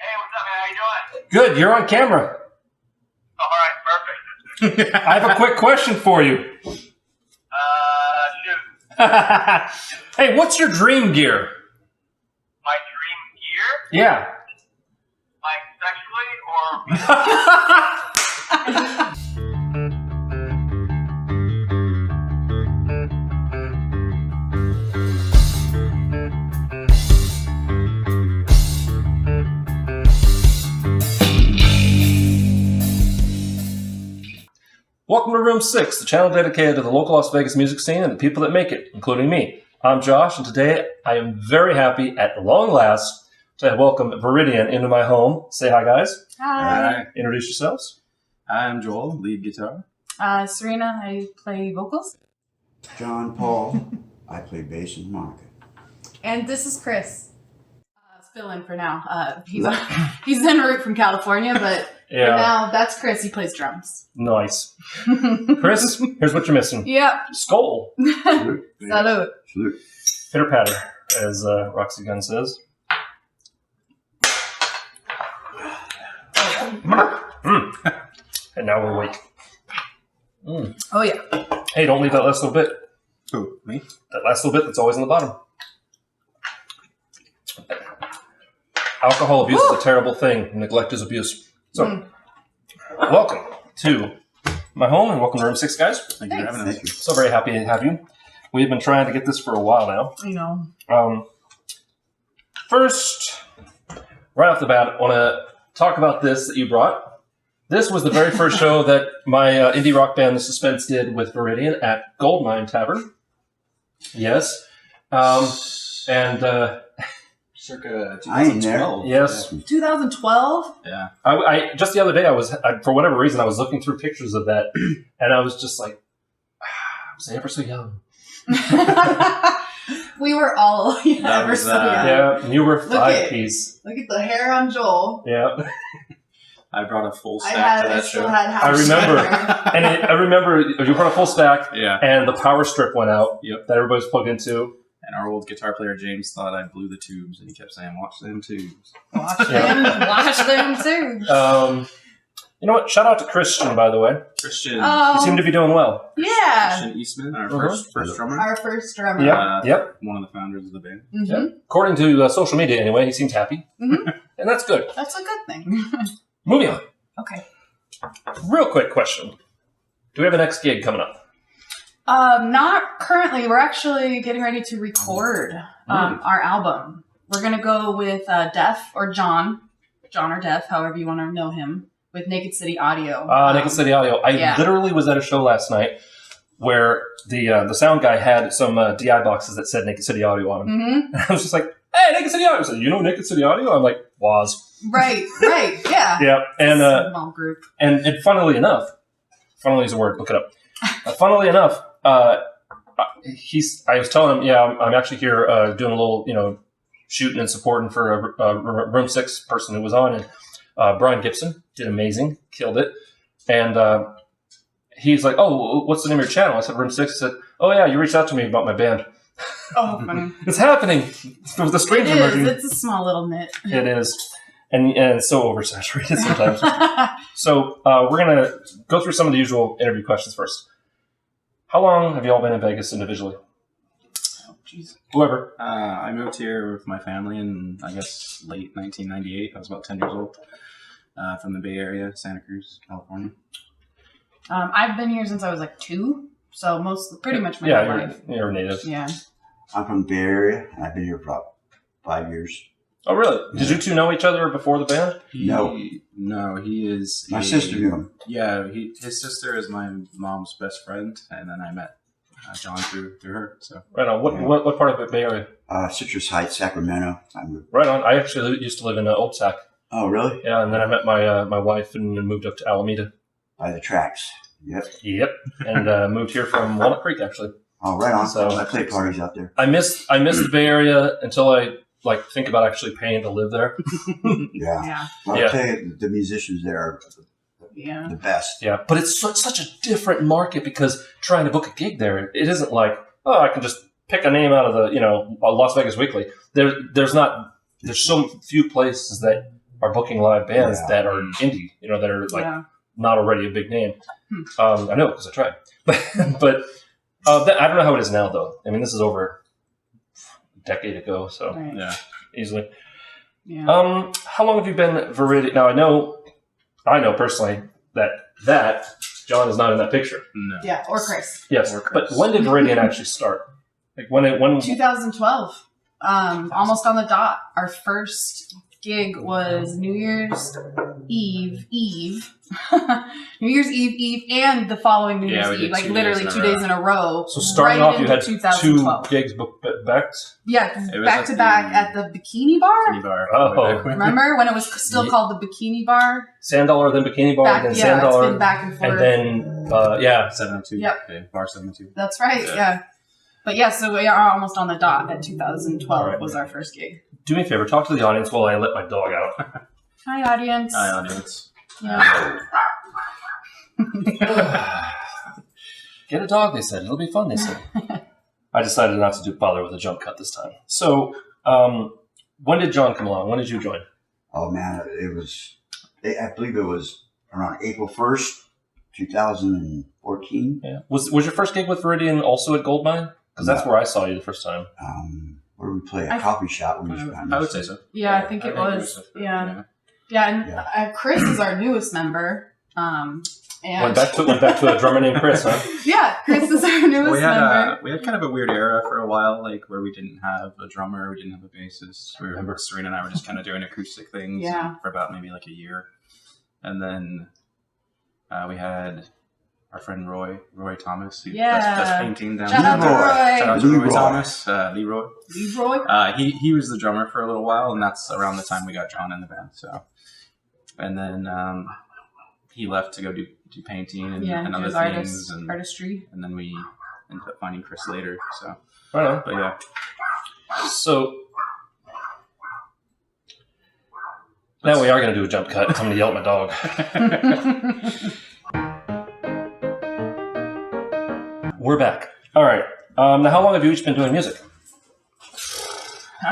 Hey, what's up, man? How you doing? Good, you're on camera. Oh, all right, perfect. I have a quick question for you. Shoot. Hey, what's your dream gear? My dream gear? Yeah. Like sexually or... Welcome to Room 6, the channel dedicated to the local Las Vegas music scene and the people that make it, including me. I'm Josh, and today I am very happy, at long last, to welcome Viridian into my home. Say hi, guys. Hi. Introduce yourselves. I'm Joel, lead guitar. Serena, I play vocals. John Paul, I play bass and harmonica. And this is Chris. Fill in for now. He's en route from California, but for now, that's Chris. He plays drums. Nice. Chris, here's what you're missing. Yep. Skull. Salute. Salute. Salute. Pitter patter, as Roxy Gunn says. And now we're awake. Oh, yeah. Hey, don't leave that last little bit. Who, me? That last little bit that's always on the bottom. Alcohol abuse is a terrible thing. Neglect is abuse. So, welcome to my home and welcome to Room 6, guys. Thank you for having us. Thank you. So very happy to have you. We've been trying to get this for a while now. I know. First, right off the bat, I want to talk about this that you brought. This was the very first show that my indie rock band, The Suspense, did with Viridian at Goldmine Tavern. Yes. Circa I ain't there. 2012. Yes. 2012? Yeah. I just the other day, for whatever reason, I was looking through pictures of that, and I was just like, was I ever so young? We were all That was, so young. Yeah, and you were Look five-piece. Look at the hair on Joel. Yeah. I brought a full I stack to that still show. had half I remember. hair. And I remember you brought a full stack, Yeah. and the power strip went out Yep. that everybody's plugged into. And our old guitar player James thought I blew the tubes, and he kept saying, "Watch them tubes." Watch them too. You know what? Shout out to Christian, by the way. Christian, You seem to be doing well. Yeah. Christian Eastman, our Uh-huh. first drummer. Our first drummer. Yep. Yep. One of the founders of the band. Mhm. Yep. According to social media, anyway, he seems happy, Mhm. and that's good. That's a good thing. Moving on. Okay. Real quick question: do we have a next gig coming up? Not currently. We're actually getting ready to record our album. We're going to go with Def or John or Def, however you want to know him, with Naked City Audio. Naked City Audio. I literally was at a show last night where the sound guy had some DI boxes that said Naked City Audio on them. Mm-hmm. And I was just like, hey, Naked City Audio. I said, you know Naked City Audio? I'm like, was. Right, yeah. Yeah, and Small group. and funnily enough, funnily is a word, look it up. Funnily enough, I was telling him, I'm actually here doing a little, shooting and supporting for a Room 6 person who was on, and Brian Gibson did amazing, killed it, and he's like, oh, what's the name of your channel? I said, Room 6. He said, oh yeah, you reached out to me about my band. Oh, funny. It's happening. The streams It are is. merging. It's a small little knit. It is. And it's so oversaturated sometimes. So we're going to go through some of the usual interview questions first. How long have you all been in Vegas individually? Oh, jeez. Whoever. I moved here with my family in, I guess, late 1998. I was about 10 years old. From the Bay Area, Santa Cruz, California. I've been here since I was like 2, so pretty much my whole life. You're a native. Yeah. I'm from the Bay Area, and I've been here for about 5 years. Oh, really? Did you two know each other before the band? No, he is... my sister knew him. Yeah, his sister is my mom's best friend, and then I met John through her. So Right on. What part of the Bay Area? Citrus Heights, Sacramento. Right on. I actually used to live in Old Sac. Oh, really? Yeah, and then I met my wife and moved up to Alameda. By the tracks. Yep. Yep. And moved here from Walnut Creek, actually. Oh, right on. So- I play parties out there. I miss the Bay Area until I think about actually paying to live there. Yeah. Yeah. Well, Yeah. I'll tell you, the musicians there are Yeah. the best. Yeah, but it's such a different market because trying to book a gig there, it isn't like, oh, I can just pick a name out of the Las Vegas Weekly. There's so few places that are booking live bands Yeah. that are indie, that are like Yeah. not already a big name. I know because I tried, but I don't know how it is now though. I mean, this is over a decade ago, so Right. Yeah. easily. Yeah. How long have you been Viridian? Now I know personally that John is not in that picture. No. Yeah. Or Chris. Yes, Or Chris. but when did Viridian actually start? Like when 2012. Almost on the dot. Our first gig was New Year's Eve. New Year's Eve, and the following New Yeah, we Year's did Eve, like 2 literally days in 2 a days in a row. So starting right off, you into had 2012. 2 gigs backed. Yeah, It was back at to the back at the Bikini Bar. Bikini bar. Oh. way back when. Remember when it was still Yeah. called the Bikini Bar? Sand Dollar, then Bikini Bar, Back, then yeah, Sand it's Dollar, been back and forth. and then 702. Yep. Okay, bar 702. That's right. Yeah. Yeah. But yeah, so we are almost on the dot at 2012 All right. was our first gig. do me a favor, talk to the audience while I let my dog out. Hi, audience. Hi, audience. Yeah. Get a dog, they said. It'll be fun, they said. I decided not to bother with a jump cut this time. So, when did John come along? When did you join? Oh man, I believe it was around April 1st, 2014. Yeah. Was your first gig with Viridian also at Goldmine? Because that's where I saw you the first time. Where we play a I- coffee shop. I would say so. Yeah, I think it was. Yeah. Yeah, and Chris is our newest member. And Went back to a drummer named Chris, huh? yeah, Chris is our newest member. We had kind of a weird era for a while, like where we didn't have a drummer, we didn't have a bassist. We remember Serena and I were just kind of doing acoustic things Yeah. for about maybe like a year, and then we had our friend Roy Thomas, who does painting down Shout out to there. Roy. Shout out to Roy Leroy. Thomas, Leroy. Leroy. He was the drummer for a little while, and that's around the time we got John in the band. So, and then he left to go do painting and other things, and artistry. then we ended up finding Chris later. So, Right on. but yeah, So, now we are going to do a jump cut. I'm going to yell at my dog. We're back. All right. Now, how long have you each been doing music?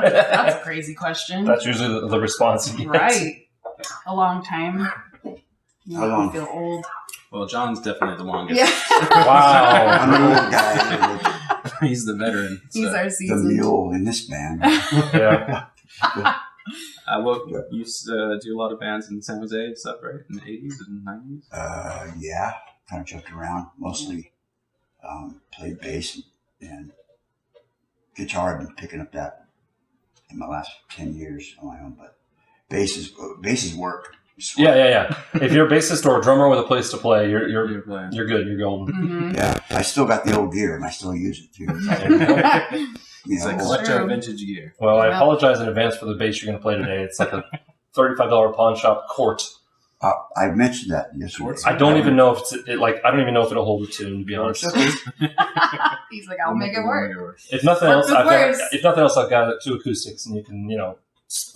That's a crazy question. That's usually the response. you get. Right. A long time. You How long? feel old. well, John's definitely the longest. Yeah. Wow. I'm an old guy, He's the veteran. He's So. our the seasoned. mule in this band. Yeah. Well, you used to do a lot of bands in San Jose and stuff, right? In the 80s and 90s? Yeah, kind of jumped around. Mostly played bass and guitar. I've been picking up that in my last 10 years on my own, but bass is work. Yeah. If you're a bassist or a drummer with a place to play, you're You're playing. good. You're golden. Mhm. Yeah, I still got the old gear and I still use it too. You It's like know, collect True. our vintage gear. Well, I Yeah. apologize in advance for the bass you're going to play today. It's like a $35 pawn shop court. I mentioned that yesterday. I don't even know if I don't even know if it'll hold a tune, to be honest. He's like, I'll make it work. If nothing Work else, with words. I've got 2 acoustics, and you can,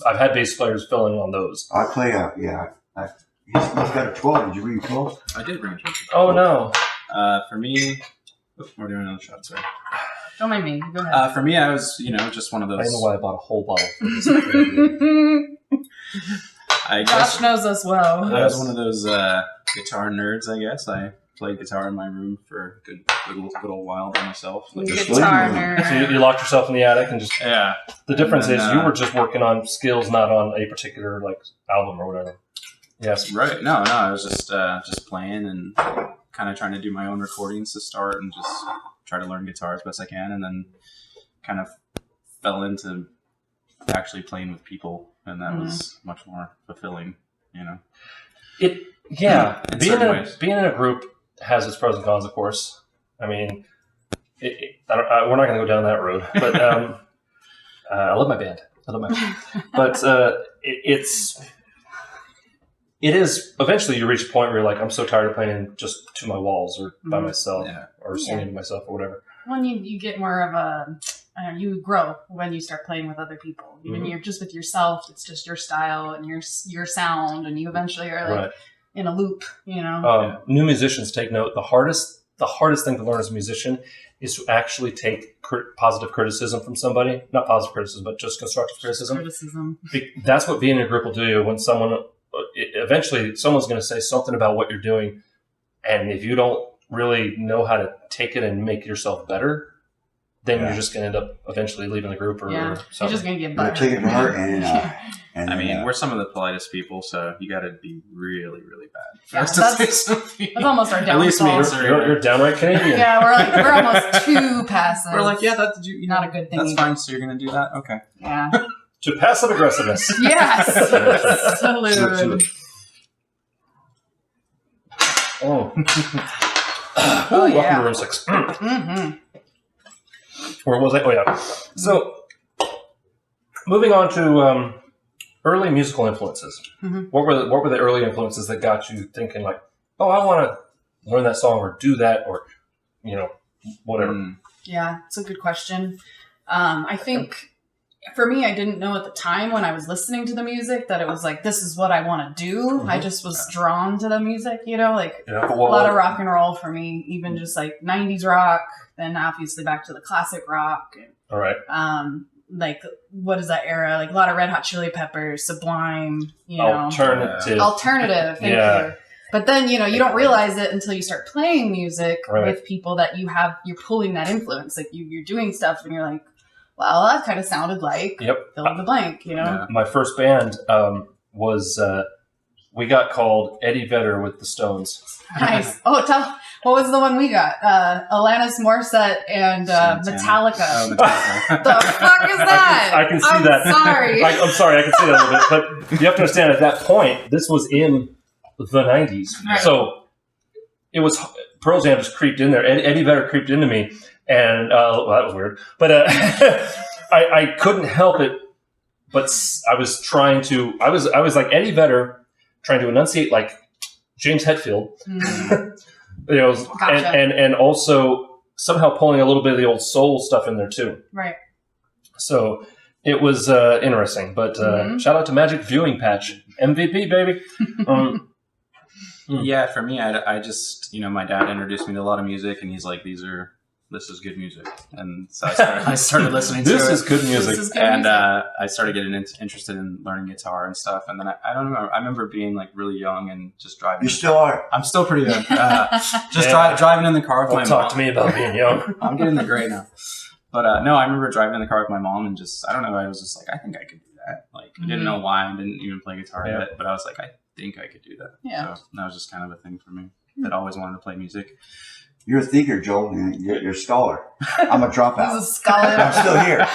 I've had bass players fill in on those. I play he's got a 12. Did you read 12? I did bring a drink. Oh no! For me, we're doing another shot, sorry. Don't mind me. Go ahead. For me, I was, just one of I those. don't know why I bought a whole bottle. For this. I Josh guess knows us well. I was one of those guitar nerds, I guess. I played guitar in my room for a good old while by myself. Like, Just Guitar living So you nerd. locked yourself in the attic and just. yeah. The difference And is then, you were just working on skills, not on a particular album or whatever. Yes. Right. No, I was just playing and kind of trying to do my own recordings to start and just try to learn guitar as best I can, and then kind of fell into actually playing with people, and that was much more fulfilling, Yeah. In being certain ways. in a group has its pros and cons, of course. I mean, we're not going to go down that road, but I love my band. But it is eventually you reach a point where you're like, I'm so tired of playing just to my walls or by myself or singing to myself or whatever. When you get more of a, you grow when you start playing with other people. When you're just with yourself, it's just your style and your sound, and you eventually are like Right. in a loop, New musicians take note. The hardest the hardest thing to learn as a musician is to actually take positive criticism from somebody. Not positive criticism, but just constructive criticism. That's what being in a group will do. When eventually someone's going to say something about what you're doing, and if you don't really know how to take it and make yourself better, then you're just going to end up eventually leaving the group or you're something. just going to get better. Take it to heart and I mean, we're some of the politest people, so you got to be really, really bad for Yeah, us to say something. That's almost our downfall. At least me. You're downright Canadian. Yeah, we're almost too passive. We're like, yeah, that's not a good thing. That's fine. So you're gonna do that? Okay. Yeah. To passive aggressiveness. Yes. Salute. Oh. Oh, yeah. Welcome to room 6. Mm-hmm. Where was I? Oh, yeah. So, moving on to early musical influences. Mhm. What were the early influences that got you thinking like, oh, I want to learn that song or do that or, whatever? Yeah, it's a good question. I think for me, I didn't know at the time when I was listening to the music that it was like, this is what I want to do. Mm-hmm. I just was drawn to the music, like Yeah, a lot of rock and roll for me, even just like 90s rock, then obviously back to the classic rock. All right. Like, what is that era? Like a lot of Red Hot Chili Peppers, Sublime, Alternative. Alternative, thank you. But then, you don't realize it until you start playing music with people that you're pulling that influence. Like you're doing stuff and you're like, well, that kind of sounded like fill in the blank, Yeah. My first band was, we got called Eddie Vedder with the Stones. Nice. Oh, what was the one we got? Alanis Morissette and Metallica. Oh, Metallica. The fuck is that? I can see that. Sorry. I'm sorry, I can see that a little bit. But you have to understand, at that point, this was in the 90s. Right. So it was, Pearl Jam just creeped in there. Eddie Vedder creeped into me. And, well, that was weird. But I couldn't help it. But I was trying to, I was like Eddie Vedder, trying to enunciate like James Hetfield. Gotcha. and also somehow pulling a little bit of the old soul stuff in there too. Right. So it was interesting. But shout out to Magic Viewing Patch. MVP, baby. Yeah, for me, I just, my dad introduced me to a lot of music, and he's like, this is good music. And so I started listening to it. This is good music. And I started getting interested in learning guitar and stuff. And then I don't remember. I remember being like really young and just driving. You still are. I'm still pretty young. Driving in the car with my mom. Don't talk to me about being young. I'm getting the gray now. But no, I remember driving in the car with my mom and just, I don't know, I was just like, I think I could do that. Like, I didn't know why. I didn't even play guitar yet. But I was like, I think I could do that. Yeah. So that was just kind of a thing for me. That I always wanted to play music. You're a thinker, Joel. You're a scholar. I'm a dropout. He's a scholar. I'm still here.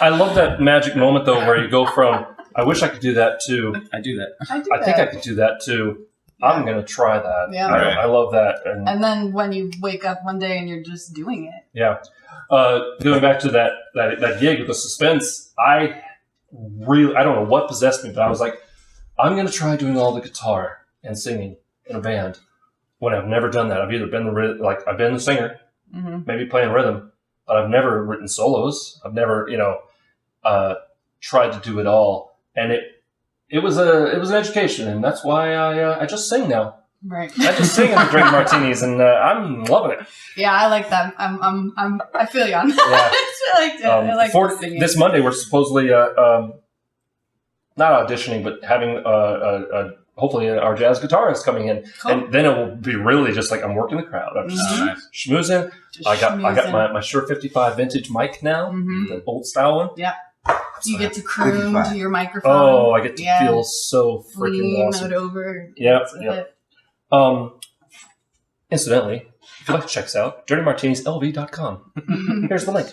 I love that magic moment, though, where you go from, I wish I could do that, to, I do that. I think I could do that, to, I'm going to try that. Yeah. I love that. And then when you wake up one day and you're just doing it. Yeah. Going back to that gig with the suspense, I don't know what possessed me, but I was like, I'm going to try doing all the guitar and singing in a band when I've never done that. I've either been I've been the singer, maybe playing rhythm, but I've never written solos. I've never, tried to do it all. And it was an education, and that's why I just sing now. Right. I just sing and drink martinis, and I'm loving it. Yeah, I like that. I feel you on that. Yeah. I like singing. This Monday, we're supposedly not auditioning, but having hopefully our jazz guitarist coming in, and then it will be really just like I'm working the crowd. I'm just schmoozing. I got my Shure 55 vintage mic now, the old style one. Yeah. You get to croon to your microphone. Oh, I get to feel so freaking awesome. It over. Yeah. Incidentally, if you'd like to check us out, dirtymartinislv.com. Here's the link.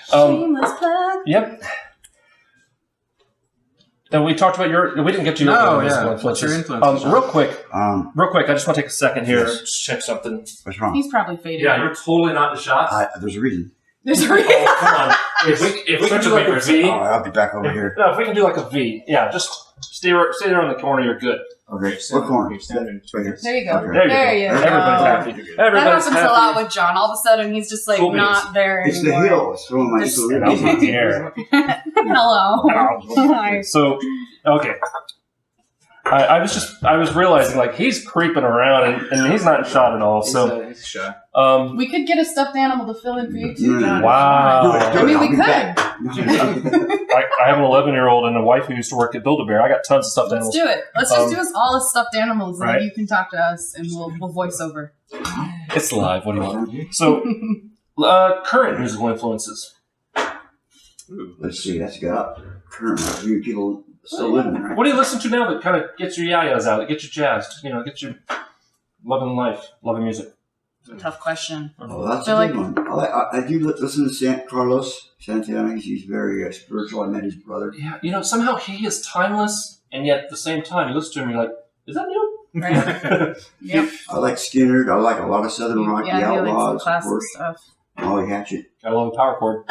Shameless plug. Yep. And we talked about we didn't get to your musical influences. Real quick, I just want to take a second here to check something. What's wrong? He's probably faded. Yeah, you're totally not in the shot. There's a reason. There's a reason. Oh, come on. If we can do like a V. All right, I'll be back over here. No, if we can do like a V. Yeah, just stay there in the corner. You're good. Okay, what corner? There you go. Okay. There you go. Everybody's happy. That happens a lot with John. All of a sudden, he's just like not there anymore. It's the heel. It's throwing my equilibrium. Hello. So, okay. I was realizing like he's creeping around and he's not shot at all. So he's shy. We could get a stuffed animal to fill in for you too, John. Wow. I mean, we could. I have an 11-year-old and a wife who used to work at Build-A-Bear. I got tons of stuffed Let's animals. do it. Let's just do us all as stuffed animals, and Right. then you can talk to us, and we'll voice over. It's live. What do you want? So, current musical influences. Let's see, that's got current people still living, right? What do you listen to now that kind of gets your yayas out, that gets you jazzed, gets you loving life, loving music? Tough question. Oh, that's So, a good one. I do listen to Carlos Santana. He's very spiritual. I met his brother. Yeah, somehow he is timeless, and yet at the same time, you listen to him, you're like, is that new? Right. Yep. I like Skinner. I like a lot of Southern rock. Yeah, the he likes Outlaws, the of classic course. stuff. Molly Hatchet. I love the power chord.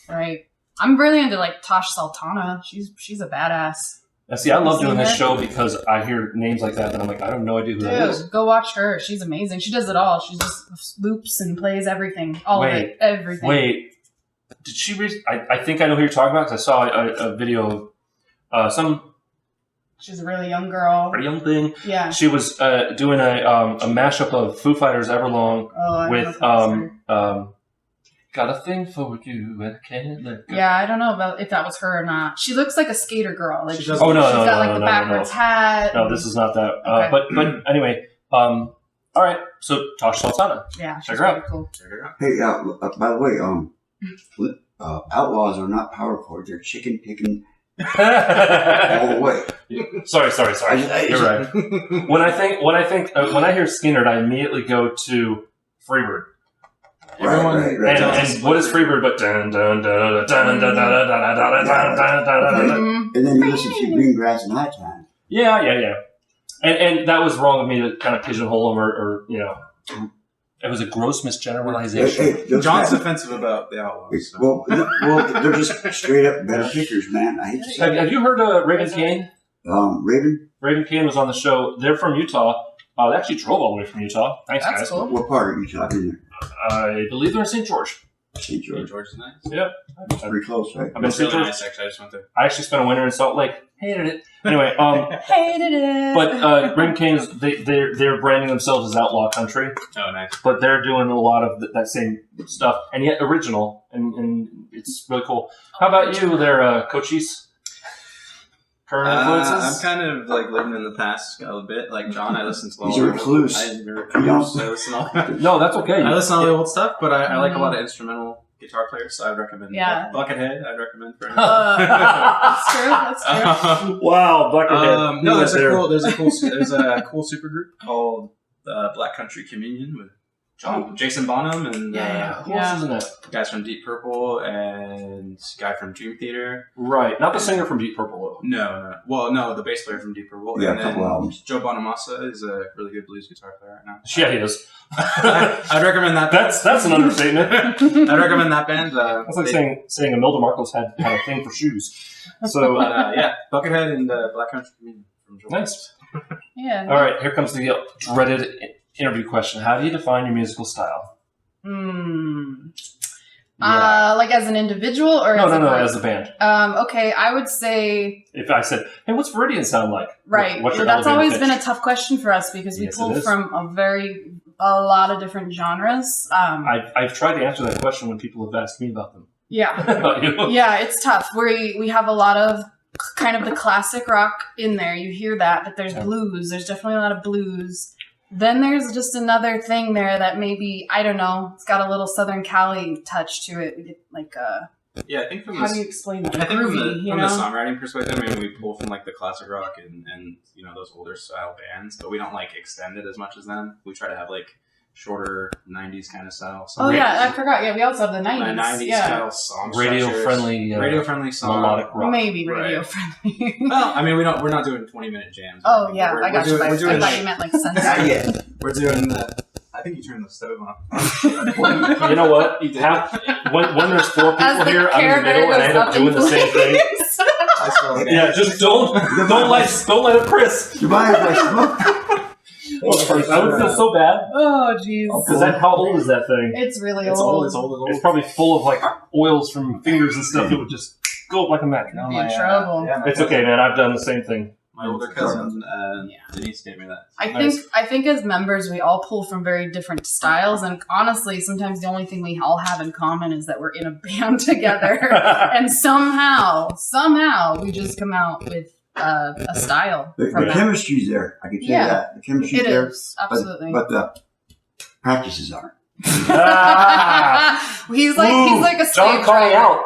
Right. I'm really into like Tosh Sultana. She's a badass. Now, see, I love doing this Seen show because I hear names like that, and I'm like, I have no idea who that is. Dude, go watch her. She's amazing. She does it all. She just loops and plays everything. All of it. Everything. Wait, did she? I think I know who you're talking about because I saw a video of some She's a really young girl. pretty young thing. Yeah. She was doing a mashup of Foo Fighters Everlong Oh, I with don't know if that's her. Got a thing for you and I can't let go. Yeah, I don't know about if that was her or not. She looks like a skater girl. Like She she's does- Oh no, got no, like no, the no, backwards hat. no, this is not that. Okay. But anyway, all right. So Tosh Sultana. Yeah, she's Check her out. pretty cool. Check her out. Hey, by the way, Outlaws are not power chords. They're chicken picking all the way. Sorry. You're right. right. When I hear Skinner, I immediately go to Freebird. Everyone, Right. And what is Freebird but dun dun dun dun dun dun dun dun dun dun dun. Mhm. And then you listen to Greengrass and High Time. Yeah. And that was wrong of me to kind of pigeonhole him or it was a gross misgeneralization. Hey, those John's guys- defensive about the Outlaws. So. well, they're just straight up better pickers, man. I hate to say Have you heard Raven Kane? Raven, Raven Kane was on the show. They're from Utah. They actually drove all the way from Utah. Thanks, That's guys. cool. what part are you talking there? I believe they're in St. George. St. George. George is nice. Yep. It's pretty close, right? I've been It's to St. really George. nice, actually. I just went there. I actually spent a winter in Salt Lake. Hated it. Anyway, Hated it. but Raven Kane is they're branding themselves as outlaw country, Oh, nice. but they're doing a lot of that same stuff and yet original, and it's really cool. How about you, there, Cochise? Current I'm influences? kind of like living in the past a bit. Like John, I listen to all He's a recluse. I'm a recluse. I listen to all, No, that's okay. I listen to all the old stuff, but I like a lot of instrumental guitar players, so I'd recommend Yeah. Buckethead. I'd recommend for That's true. That's true. Wow, Buckethead. no, there's there. a cool super group called Black Country Communion with Jason Bonham and Who else is in that? guys from Deep Purple and guy from Dream Theater. Right, not the singer from Deep Purple, though. No. Well, no, the bass player from Deep Purple. Yeah, and a couple then albums. Joe Bonamassa is a really good blues guitar player right now. Yeah, he is. I'd recommend that. That's an understatement. I'd recommend that band. That's like saying Imelda Marcos had a thing for shoes. So yeah, Buckethead and Black Country Communion from Joe. nice. Yeah. All right, here comes the dreaded interview question. How do you define your musical style? Like as an individual or No, as a group? as a band. Okay, I would say If I said, "Hey, what's Viridian sound like?" right. What's your That's elevator always pitch? been a tough question for us because we Yes, it pull is. from a lot of different genres. I've tried to answer that question when people have asked me about them. Yeah. About you. Yeah, it's tough. We have a lot of kind of the classic rock in there. You hear that, but there's blues. There's definitely a lot of blues. Then there's just another thing there that maybe, I don't know, it's got a little Southern Cali touch to it. We get like Yeah, I think from how do you explain that? I think Groovy, from you the know? songwriting perspective, I mean, we pull from like the classic rock and those older style bands, but we don't like extend it as much as them. We try to have like shorter 90s kind of style. Oh yeah, I forgot. Yeah, we also have the 90s. 90s yeah. style song Radio structures. friendly, radio friendly song. melodic rock. Maybe radio Right. friendly. Well, I mean, we're not doing 20-minute jams. Oh yeah, We're I got you. doing- I we're doing thought like- you meant like Not sunset. yet. We're doing I think you turned the stove on. You know what? When there's four people As the here, I'm in Care the middle, Bear and I end goes up up doing in the same thing. flames. I still like Yeah, just don't let it Chris. Do you mind if I smoke? I would feel so bad Oh jeez. because how old is that thing? It's really It's old. old. It's old. It's probably full of like oils from fingers and stuff. It would just go up like a match. Oh, Be in trouble. Yeah, It's okay, man. I've done the same thing My older cousin Yeah. Denise gave me that. I think as members we all pull from very different styles, and honestly, sometimes the only thing we all have in common is that we're in a band together, and somehow we just come out with a style. The from that. chemistry's there. I can tell you that. The chemistry's It there. is absolutely. But the practices aren't. he's like a slave John calling driver. out.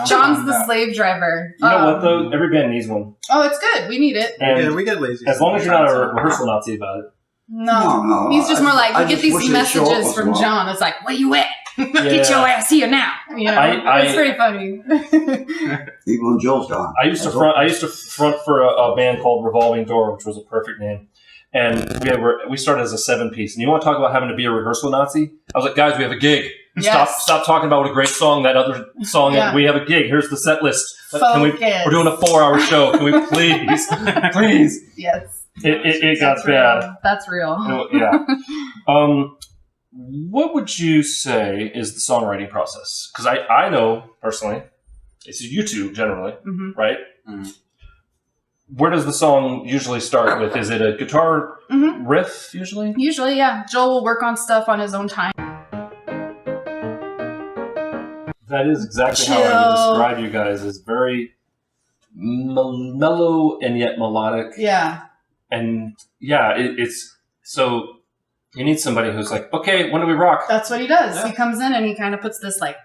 John's the slave driver. You know what though? Every band needs one. Oh, it's good. We need it. And Yeah, we get lazy. as long as you're not a rehearsal Nazi about it. No. He's just more like, I we get just these wish they'd show up messages once in from a while. John. It's like, where you at? Get Yeah. your ass here now. You know, it's pretty funny. Even when Joel's gone. I used to front for a band called Revolving Door, which was a perfect name. And we started as a 7-piece. And you want to talk about having to be a rehearsal Nazi? I was like, guys, we have a gig. Yes. Stop talking about what a great song that other song is. Yeah. We have a gig. Here's the set list. Focus. We're doing a 4-hour show. Can we please? Please. Yes. It got That's bad. real. That's real. Yeah. What would you say is the songwriting process? Because I know personally, it's you two generally, Mhm. right? Mhm. Where does the song usually start with? Is it a guitar Mhm. riff usually? Usually, yeah. Joel will work on stuff on his own time. That is exactly how I would describe you guys, as very mellow and yet melodic. Yeah. And yeah, it's so you need somebody who's like, okay, when do we rock? That's what he does. Yeah. He comes in and he kind of puts this like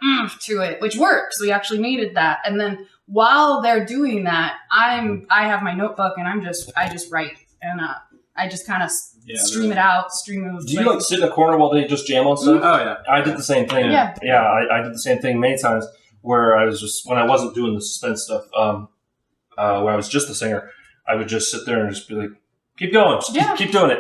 to it, which works. We actually needed that. And then while they're doing that, I have my notebook and I just write and I just kind of stream it out, stream of. Do you like sit in a corner while they just jam on stuff? Oh yeah. I did the same thing. Yeah. I did the same thing many times where I was just, when I wasn't doing the suspense stuff, where I was just the singer, I would just sit there and just be like, keep going, just keep doing it.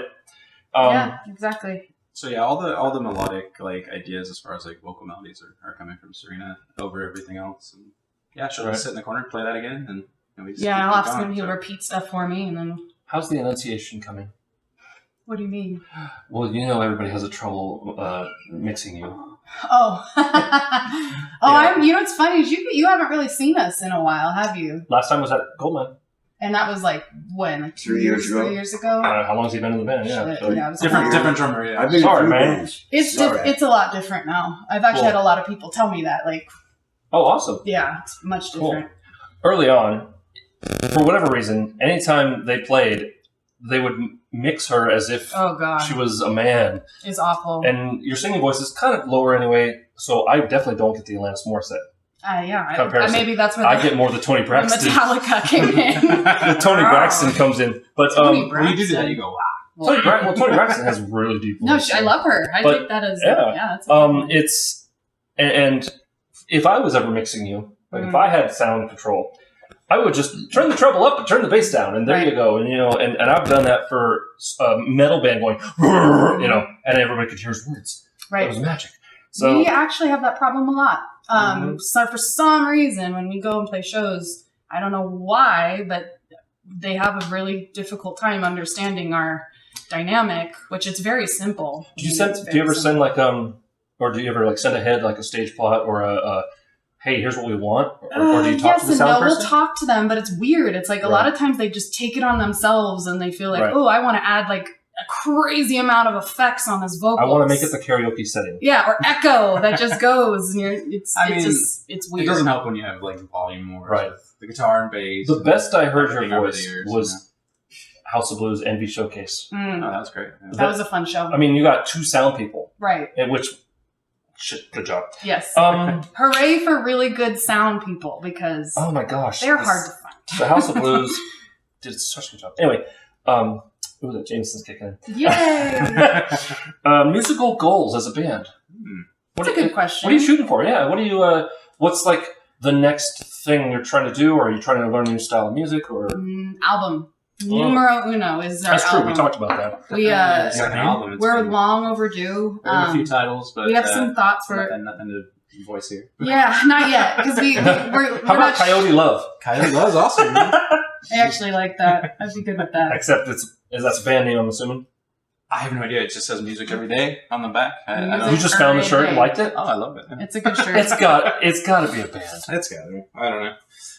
Yeah, exactly. So yeah, all the melodic like ideas as far as like vocal melodies are coming from Serena over everything else. And yeah, she'll just sit in the corner, play that again, and we just Yeah, keep I'll ask going, him. He'll so. repeat stuff for me, and then. How's the enunciation coming? What do you mean? Well, you know everybody has a trouble mixing you. Oh, I'm. You know what's funny is you haven't really seen us in a while, have you? Last time was at Goldman. And that was like when, like 3 years ago. 3 years ago. How long has he been in the band? Yeah. Shit, So yeah, it was Different drummer. Yeah. I've been Sorry, in man. bands. It's a lot different now. I've actually Cool. had a lot of people tell me that. Like, Oh, awesome. yeah, it's much Cool. different. Early on, for whatever reason, anytime they played, they would mix her as if Oh god, she was a man. it's awful. And your singing voice is kind of lower anyway, so I definitely don't get the Alanis Morissette. Comparison. Maybe that's where I get more the Tony Braxton. Metallica came in. The Tony Braxton comes in, but Tony When you do that, you go, wow. Tony Braxton has really deep No, voice. I love her. I But, take that as yeah. That's It's and if I was ever mixing you, like if I had sound control, I would just turn the treble up and turn the bass down, and there Right. you go. And and I've done that for a metal band going, and everybody could hear his words. right. It was magic. So We actually have that problem a lot. So for some reason, when we go and play shows, I don't know why, but they have a really difficult time understanding our dynamic, which it's very simple. do you ever send like or do you ever like send ahead like a stage plot or a hey, here's what we want, or do you talk yes to the and sound no. person? We'll talk to them, but it's weird. It's like a lot of times they just take it on themselves and they feel like, Right. oh, I want to add like a crazy amount of effects on this vocal. I want to make it the karaoke setting. yeah, or echo that just goes and it's weird. It doesn't help when you have like volume or Right. the guitar and bass. The best I heard your everything over voice the years, was House of Blues Envy Showcase. Oh, that was great. Yeah. That was a fun show. I mean, you got 2 sound people, Right. shit, good job. Yes. Um, Hooray for really good sound people because oh my gosh. they're hard to find. The House of Blues did such a good job. Anyway, ooh, that Jameson's kicking Yay! in. Musical goals as a band. That's a good question. What are you shooting for? Yeah, what do you, what's like the next thing you're trying to do, or are you trying to learn a new style of music, or? Album. Numero uno is our That's true, album. we talked about that. We, Second album. It's we're been- long overdue. we have a few titles, but we have some thoughts for... nothing to voice here. Yeah, not yet, because we're How about not... Coyote Love? Coyote Love's awesome. Man. I actually like that. I'd be good with that. Except that's a band name, I'm assuming. I have no idea. It just says music every day on the back. I You don't. just found the shirt and liked it? Oh, I love it. It's a good shirt. It's got to be a band. It's got to be. I don't know.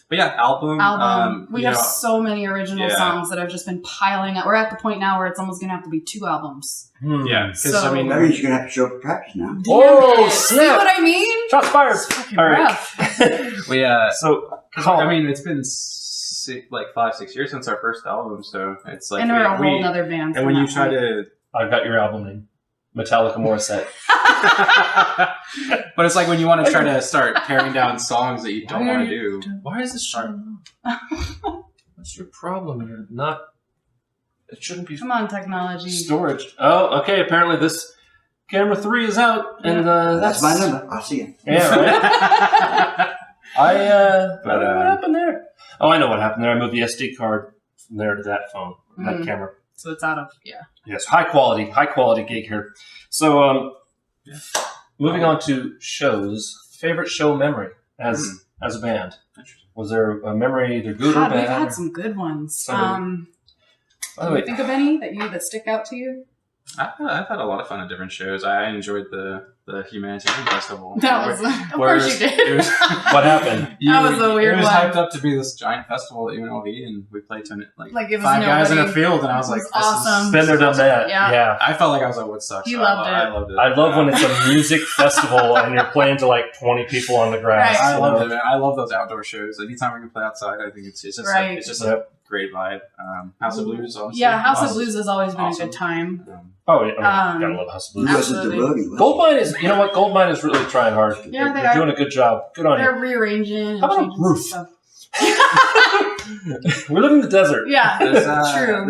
But yeah, album. We you have know, so many original yeah. songs that have just been piling up. We're at the point now where it's almost going to have to be 2 albums. yeah, because So- I mean, That means you're gonna have to show up for practice now. Oh, Damn it. See snap. what I mean? Shots fired. It's fucking All right. rough. we So, I mean, it's been like 5-6 years since our first album, so it's like And we're a whole nother band. And when you try to, I've got your album name. Metallica Morissette. but it's like when you want to try to start paring down songs that you don't want to do. Why is this shutting off? What's your problem? You're not... It shouldn't be Come on, technology. storage. Oh, okay. Apparently this camera 3 is out, and That's my number. I'll see you. Yeah, right. I But, don't know what happened there. Oh, I know what happened there. I moved the SD card from there to that phone, that camera. So it's out of, Yes, high quality gig here. So, moving on to shows. Favorite show memory as a band. Was there a memory either good or God, bad? we've had some good ones. By the Can way, you think of any that stick out to you? I've had a lot of fun at different shows. I enjoyed the Humanitarian Festival. That was, of course you did. It was, what happened? That was a weird It was one. hyped up to be this giant festival at UNLV, and we played to Like, it was 5 guys in a nobody. field, and I was It like, was this awesome. is Been there, done awesome. that. Yeah. Yeah. I felt like I was at Woodstock. You so loved I it. loved it. I love when it's a music festival and you're playing to like 20 people on the grass. Right. I love it, man. I love those outdoor shows. Anytime we can play outside, I think it's just Right. it's just a great vibe. House of Blues, obviously. Yeah, House of Awesome. Blues has always been Awesome. a good time. Oh, yeah. Gotta love House of Who Blues. wasn't the Absolutely. boogie? was Goldmine is, you know what? Goldmine is really trying hard. Yeah, they They're are. doing a good job. Good on you. They're rearranging. How about a and changing roof? some We live in the desert. stuff. Yeah, true.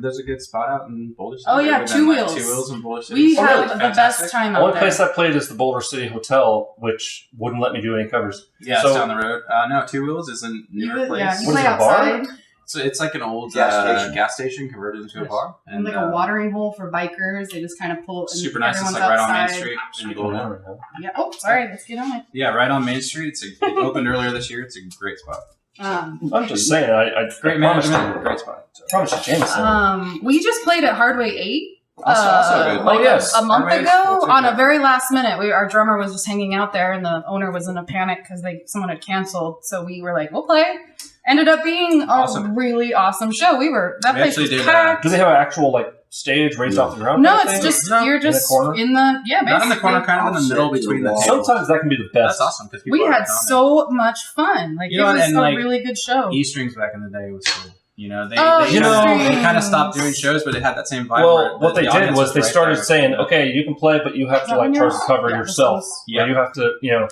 There's a good spot out in Boulder City. Oh, yeah, We've Two done, Wheels. 2 Wheels in Boulder City. We So have really the fantastic. best time The out only there. place I played is the Boulder City Hotel, which wouldn't let me do any covers. Yeah, So- it's down the road. No, 2 Wheels is a newer place. Yeah, you What is play it, a bar? outside. So it's like an old Gas station. converted into a Yes. bar. And like a watering hole for bikers. They just kind of pull. And super nice. It's everyone's like right on Main outside. Street in Speaking of Boulder. memory, huh? Yeah. Oh, sorry. Let's get on it. Yeah, right on Main Street. It opened earlier this year. It's a great spot. I'm just saying, I Great promised management. you. Great spot. Promised you, Jameson. We just played at Hardway 8. Also good. Oh, yes. A month Hardway is ago, cool, too, on yeah. a very last minute, our drummer was just hanging out there, and the owner was in a panic because someone had canceled. So we were like, "We'll play." Ended up being a Awesome. really awesome show. That We place actually was did, packed. Do they have an actual like stage raised off the ground? No, kind of it's thing? just No. you're In the just corner? in the Not in the basically. corner, kind of in the middle between the tables. Sometimes that can be the best. That's awesome because We had so much fun. Like You know, it was and, a like, really good show. E-strings back in the day was cool. You know, they E-strings. kind of stopped doing shows, but it had that same vibe. Well, where what the they did audience was they right started there. saying, "Okay, you can play, but you have to like charge the cover Yeah, yourself. Yeah. Or you have to, you know."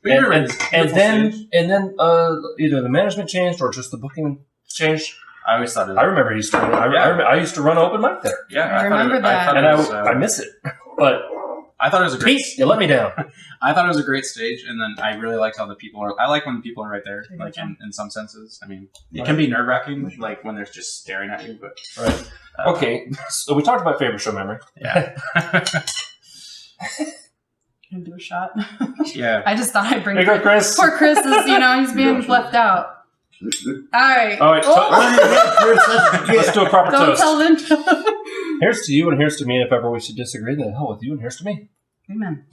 But you're And, right. and Beautiful then stage. either the management changed or just the booking changed. I always thought it. I remember he used to. I used to run open mic there, Yeah, I remember that. and I I miss it. But I thought it was a great. Pete, you let me down. I thought it was a great stage, and then I really liked how the people are. I like when the people are right there, like in some senses. I mean, it can be nerve wracking, like when they're just staring at you. But Right. Okay. So we talked about favorite show memory. yeah, Can do a shot. yeah. I just thought I'd bring. Here you go, Chris. Poor Chris is, he's being left out. All right. All right. Let's do a proper Don't toast. tell them. Here's to you and here's to me. And if ever we should disagree, then the hell with you and here's to me. Amen.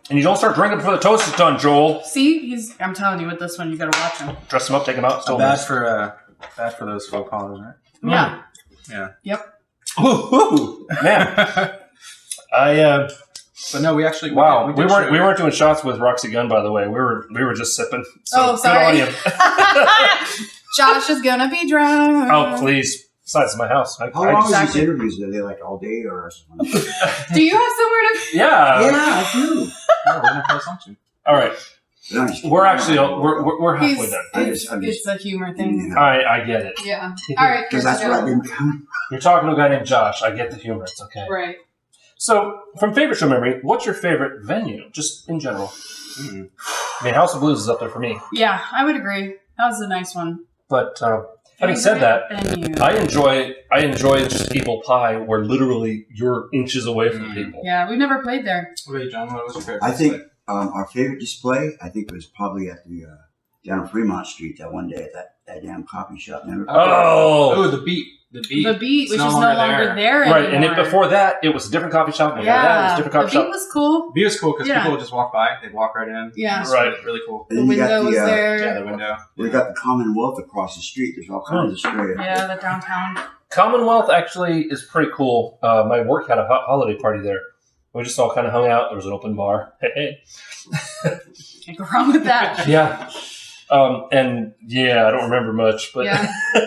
And you don't start drinking before the toast is done, Joel. See, I'm telling you, with this one, you got to watch him. Dress him up, take him out. Still Bad for those faux pas, right? Yeah. Yeah. Yep. Ooh, man. But no, we actually Wow, did we show- weren't doing shots with Roxy Gunn, by the way. We were just sipping. So Oh, sorry. Good on you. Josh is gonna be drunk. Oh, please. Besides, it's my house. How long is Exactly. these interviews? Are they like all day or? Do you have somewhere to? Yeah. Yeah, I do. Yeah, we're gonna play something. All right. No, I'm just kidding. We're actually we're halfway He's- done. It's a humor thing. I get it. Yeah. All right. Because that's what I've been coming. You're talking to a guy named Josh. I get the humor. It's okay. Right. So, from favorite show memory, what's your favorite venue, just in general? Mm. I mean, House of Blues is up there for me. Yeah, I would agree. That was a nice one. But having said that, Venue. I enjoy just People Pie, where literally you're inches away from people. Yeah, we've never played there. Wait, John, what was your favorite? I think our favorite display, I think, was probably at the down on Fremont Street that one day at that damn coffee shop. Never. Oh, the beat. The beat. The beat, It's which is no longer there anymore. Right, and before that, it was a different coffee shop. Before that, it was a different coffee the beat shop. was cool. The beat was cool because Yeah. people would just walk by. They'd walk right in. Yeah. It was Right. really cool. And The then you got window was the, there. Yeah, the window. We got the Commonwealth across the street. There's all kinds of straight. Yeah, the downtown. Commonwealth actually is pretty cool. My work had a holiday party there. We just all kind of hung out. There was an open bar. Hey. Can't go wrong with that. Yeah. And yeah, I don't remember much, but Yeah. Yeah.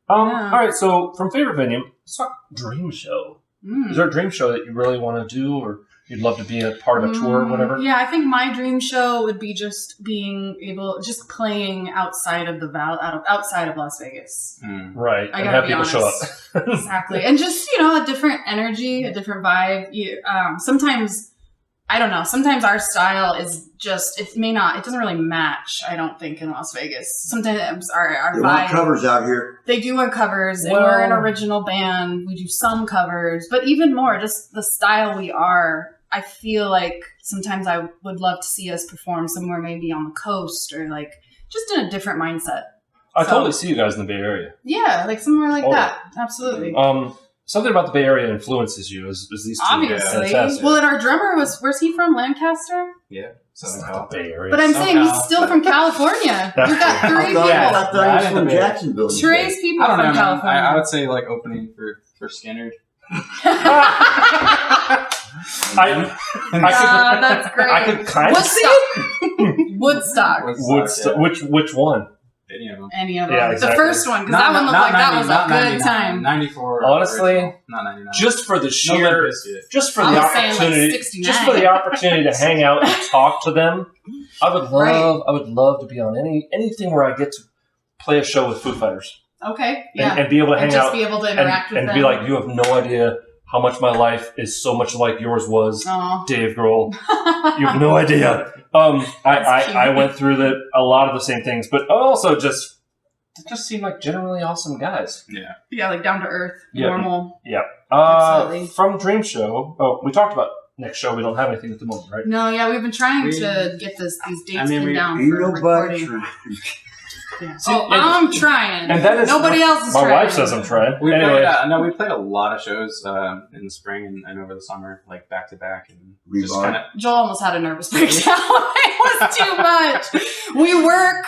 all right. So from favorite venue, let's talk dream show. Mm. Is there a dream show that you really want to do, or you'd love to be a part of a tour or whatever? Yeah, I think my dream show would be just just playing outside of outside of Las Vegas. Mm. Right. I and gotta have be people show honest. up. Exactly, and just a different energy, a different vibe. Sometimes I don't know. Sometimes our style is just it doesn't really match. I don't think in Las Vegas. Sometimes our They want vibe. covers out here. They do our covers, and Well- we're an original band. We do some covers, but even more, just the style we are. I feel like sometimes I would love to see us perform somewhere, maybe on the coast, or like just in a different mindset. I So- totally see you guys in the Bay Area. Yeah, like somewhere like Oh. that. Absolutely. Something about the Bay Area influences you as these two. Obviously. Fantastic. Well, and our drummer where's he from? Lancaster? Yeah. It's Southern not Cal. the Bay Area. But I'm saying he's SoCal. still from California. That's We've got true. three I people. thought, Yeah. I thought he was I from didn't know. Jacksonville. Trey's people I don't know, from man. California. I would say like opening for Skinner. That's great. I could kind of see it. Woodstock. Woodstock. Which one? Any of them. Any of them. Yeah, exactly. The first one, because that one looked like that was a good 99, time. 94. Honestly, original, not 99. Just for the No sheer, Limp Bizkit. just for I the was saying, like, opportunity, 69. just for the opportunity to hang out and talk to them, I would love to be on anything where I get to play a show with Foo Fighters Okay, yeah. and be able to hang And just out be able to interact with and them. be like, you have no idea how much my life is so much like yours was, Aw. Dave Grohl. You have no idea. I went through a lot of the same things, but also they just seem like generally awesome guys. Yeah. Yeah, like down to earth, Yeah. normal. Absolutely. From Dream Show, we talked about next show. We don't have anything at the moment, right? No, yeah, we've been trying to get these dates pinned down Ain't for nobody recording. trying. Yeah. See, Oh, I'm trying. And that is Nobody else is my trying. wife says I'm trying. We Anyway, we played a lot of shows in the spring and over the summer, like back to back, and just Rebar. kind of Joel almost had a nervous breakdown. It was too much. We work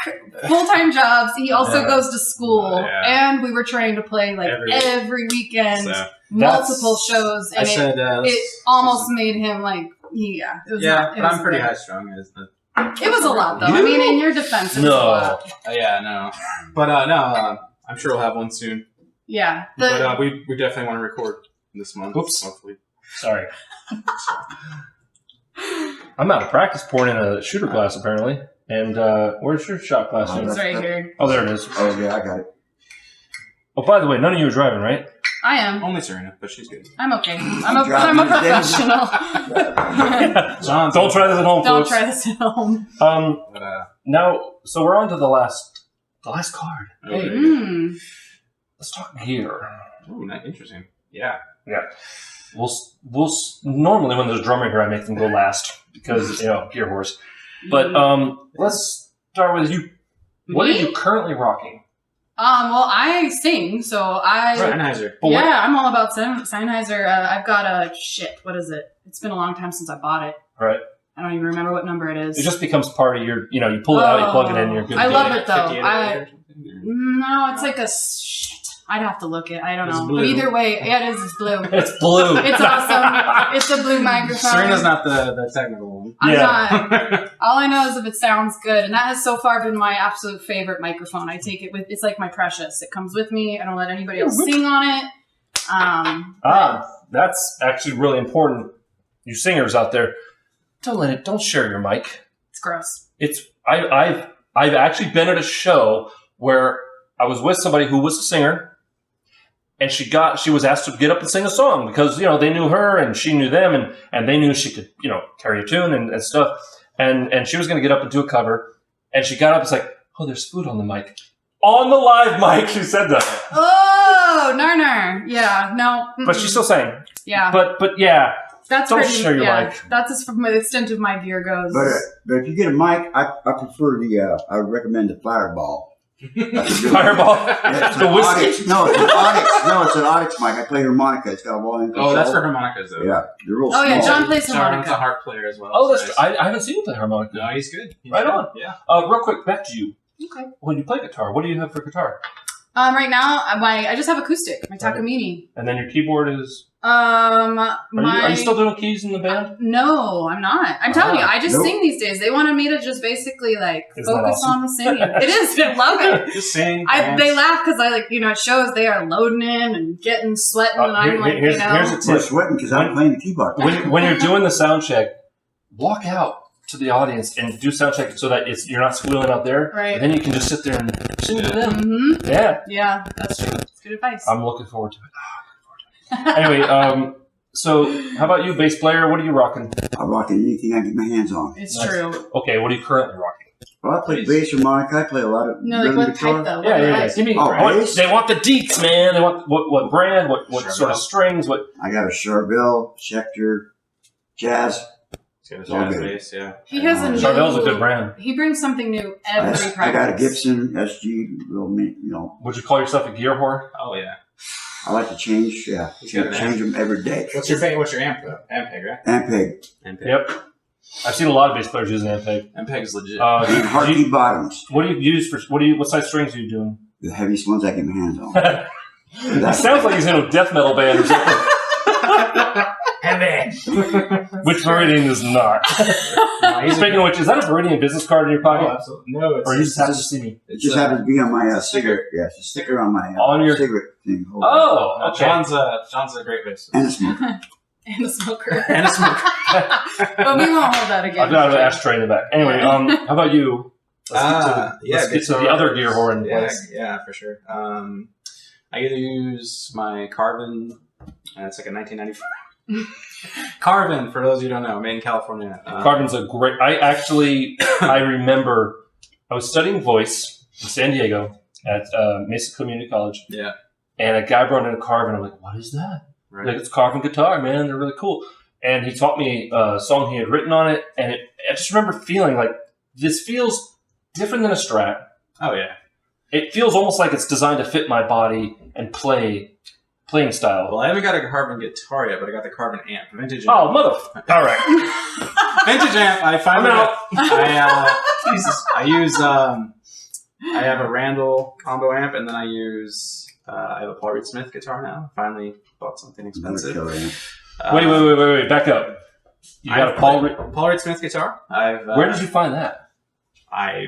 full-time jobs. He also Yeah. goes to school, Yeah. and we were trying to play like every weekend, so. multiple shows, I and said it almost made him like, it was not, it but I'm was pretty great. high strung as the. It was a lot, though. I mean, in your defense, it was a no. lot. Yeah, no, but I'm sure we'll have one soon. Yeah. But we definitely want to record this month. Oops. Hopefully. Sorry. I'm out of practice pouring in a shooter glass, apparently. And where's your shot glass? Oh, It's right here. Oh, there it is. Oh, yeah, I got it. Oh, by the way, none of you are driving, right? I am. Only Serena, but she's good. I'm okay. I'm a Driving is professional. John, Don't try this at home, Don't folks. try this at home. But, Now, so we're on to the last card. okay. Mm. Let's talk gear. Ooh, interesting. Yeah. We'll normally when there's drumming here, I make them go last because gear horse. But let's start with you. What are you currently rocking? Well, I sing, so Sennheiser. But what- I'm all about Sennheiser. I've got a what is it? It's been a long time since I bought it. Right. I don't even remember what number it is. It just becomes part of your. You pull it out, you plug it in, you're good. I to love go. it though. 58 or something? No, it's like a shit. I'd have to look it. I don't It's know. blue. But either way, yeah, it is. It's blue. It's blue. It's awesome. It's a blue microphone. Serena's not the technical one. I'm Yeah. not. All I know is if it sounds good, and that has so far been my absolute favorite microphone. I take it with. It's like my precious. It comes with me. I don't let anybody else sing on it. That's actually really important. You singers out there, don't share your mic. It's gross. I've actually been at a show where I was with somebody who was a singer, and she was asked to get up and sing a song because they knew her and she knew them and they knew she could carry a tune and stuff, and she was going to get up and do a cover, and she got up. It's like, oh, there's food on the mic, on the live mic. She said that, Oh, nar. Yeah, no. but she still sang. Yeah. But yeah, That's Don't pretty, share your yeah, mic. that's as from the extent of my gear goes. But if you get a mic, I prefer I would recommend the Fireball. Fireball. Yeah, it's The an whiskey. Onyx. No, it's an Onyx. No, it's an Onyx mic. I play harmonica. It's got a volume control. Oh, that's for harmonicas though. Yeah, they're real Oh, yeah, small. John plays John's harmonica. a harp player as well. Oh, so that's nice. true. I haven't seen you play harmonica. No, he's good. He's Right good. on. Yeah. Real quick, back to you. Okay. When you play guitar, what do you have for guitar? Right now, I just have acoustic, my Takamine. And then your keyboard is. Are Are you still doing keys in the band? No, I'm not. I'm telling you, I just Nope. sing these days. They wanted me to just basically like Isn't that focus awesome? on the singing. It is. I love it. Just sing. They laugh because I it shows they are loading in and getting sweating, and I'm like, here's a We're tip. sweating because I'm playing the keyboard. When you're doing the sound check, walk out to the audience and do sound check so that you're not squealing out there. Right. And then you can just sit there and sing to them. Mm-hmm. Yeah. Yeah, that's true. It's good advice. I'm looking forward to it. Anyway, so how about you, bass player? What are you rocking? I rock anything I get my hands on. It's Nice. true. Okay, what are you currently rocking? Well, I play bass, harmonica. I play a lot of No, like rhythm what guitar. type though? Yeah. What Give me. Oh, bass? They want the deets, man. They want what brand? What sort of strings? What? I got a Charvel, Schecter, Jazz. He's got a It's all jazz good. bass, yeah. He has a new. Charvel's a good brand. He brings something new every practice. I got a Gibson SG. Would you call yourself a gear whore? Oh yeah. I like to change. Yeah, He's got an change them every day. What's your amp though? Ampeg, right? Ampeg Ampeg. Yep. I've seen a lot of bass players using Ampeg. Ampeg's legit. and Do hard you- key bottoms. what do you use for? What size strings are you doing? The heaviest ones I get my hands on. It sounds like he's in a death metal band or something. Which Viridian is not. No, he's Speaking of which, is that a Viridian business card in your Oh, pocket? absolutely. No, it's Or you just have to just- see me? It it's just happens to be on my it's a sticker. cigarette. Yeah, it's a sticker on my On your- cigarette thing. holder. Oh, okay. John's a great bassist. And a smoker. And a smoker. And a smoker. But we won't hold that again. I've got an ashtray in the back. Anyway, how about you? Let's get to the guitar. other gear whore in Yeah, place. yeah, for sure. I get to use my Carvin. It's like a 1994. Carvin, for those of you who don't know, made in California. Carvin's a great. I remember I was studying voice in San Diego at Mesa Community College, Yeah, and a guy brought in a Carvin. I'm like, what is that? right. Like, it's Carvin guitar, man. They're really cool. And he taught me a song he had written on it, and I just remember feeling like this feels different than a Strat. Oh yeah. It feels almost like it's designed to fit my body and playing style. Well, I haven't got a Carvin guitar yet, but I got the Carvin amp, vintage amp. Oh, all right. Vintage amp. I finally I'm got. Jesus. I use. I have a Randall combo amp, and then I use. I have a Paul Reed Smith guitar now. Finally bought something Another expensive. killer amp. Wait. Back up. You got a Paul Reed Smith guitar. Where did you find that? I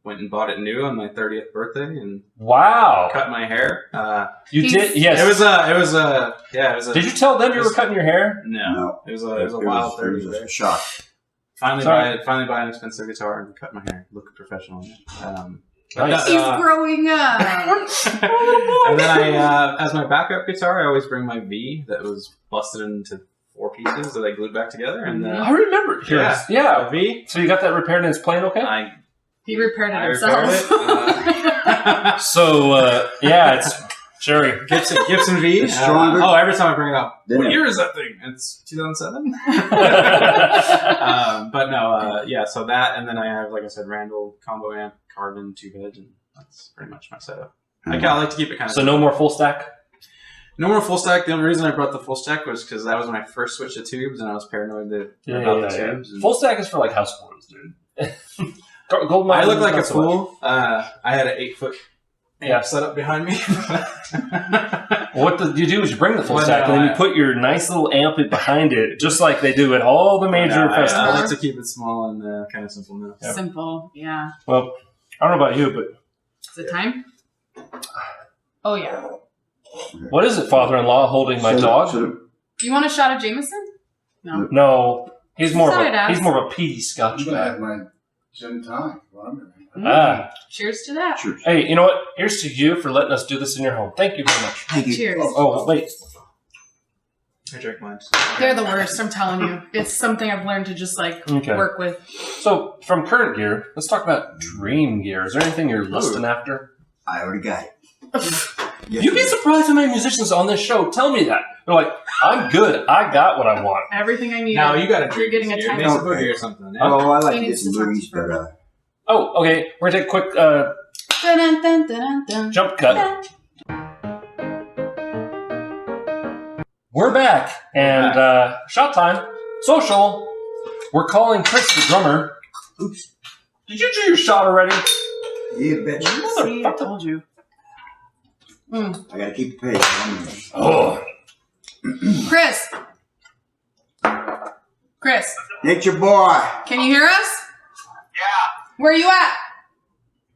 went and bought it new on my 30th birthday and Wow. cut my hair. You did? Yes. It was a. Did you tell them you were cutting your hair? No. No. It was a wild 30s. It was a shock. Finally Sorry. buy an expensive guitar and cut my hair. Look professional. Nice. He's growing up. And then I, as my backup guitar, I always bring my V that was busted into 4 pieces that I glued back together. And I remember. Yeah. a V. So you got that repaired and it's playing okay? He repaired it I himself. repaired it. So, it's Sherry. Gibson V. It's stronger. Every time I bring it up, Then what it- year is that thing? It's 2007. But no, so that, and then I have, like I said, Randall combo amp, Carvin, 2 heads, and that's pretty much my setup. I like to keep it kind of. So no more full stack? No more full stack. The only reason I brought the full stack was because that was when I first switched to tubes, and I was paranoid about the tubes. And Full stack is for like house boys, dude. Gold I look Mountain, like a not so much. fool. I had an 8-foot amp set up behind me. What you do is you bring the full Well, stack no, and then you I- put your nice little amp behind it, just like they do at all the major I festivals. like to keep it small and kind of simple now. Yep. Simple, yeah. Well, I don't know about you, but Is it time? Oh, yeah. what is it, father-in-law holding my So- dog? so Do you want a shot of Jameson? No. No, he's more Sorry, Dad. of a peaty Scotch I'm gonna guy. have my gin tonic. Ah, Cheers to that. Sure. hey, you know what? Here's to you for letting us do this in your home. Thank you very much. Thank you. Cheers. Oh, wait. I drank mine. They're the worst, I'm telling you. It's something I've learned to just Okay. work with. So, from current gear, let's talk about dream gear. Is there anything you're lusting after? I already got it. Yes, You'd be surprised how many musicians on this show tell me that. They're like, I'm good. I got what I want. Everything I need. Now you got to You're drink. getting a Make time. some boogie or something. Yeah. Oh, I like He to get needs some to talk boogies, to but Oh, okay. We're going to take a quick Dun, dun, dun, dun, jump cut. We're back. And shot time. Social. We're calling Chris the drummer. oops, Did you do your shot already? you betcha. See, I told you. I gotta keep the pace. Oh. Chris. Chris, It's your boy. can you hear us? Yeah, Where are you at?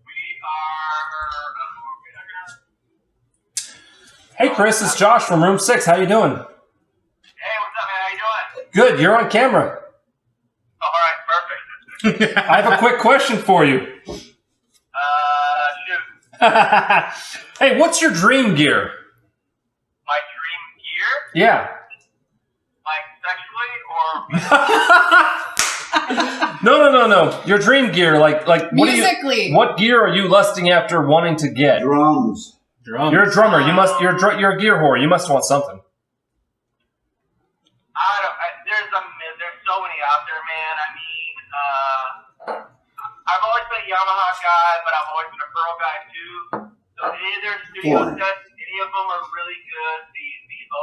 we are. Hey, Chris. It's Josh from Room 6. How you doing? Hey, what's up, man? How you doing? Good. You're on camera. All right, perfect. I have a quick question for you. Shoot. Hey, what's your dream gear? My dream gear, Yeah. like sexually or No. Your dream gear, like what Musically. what gear are you lusting after wanting to get? Drums. Drum. You're a drummer. You're a gear whore. You must want something. there's so many out there, man. I mean, I've always been a Yamaha guy, but I've always been a Pearl guy too. So any of their studio Ford. sets, any of them are really good. The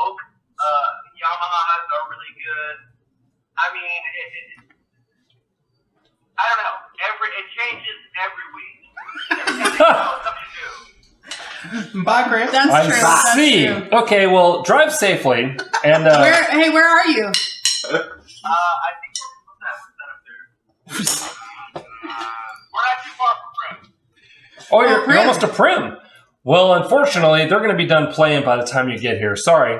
Oak Yamahas are really good. I mean, I don't know. It changes every week. Every time something new. Bye, Chris. That's I true. That's see. true. Okay, well, drive safely. And Where are you? I think what's that up there? We're not too far from Prim. oh, you're Prim. almost a Prim. Well, unfortunately, they're going to be done playing by the time you get here. Sorry.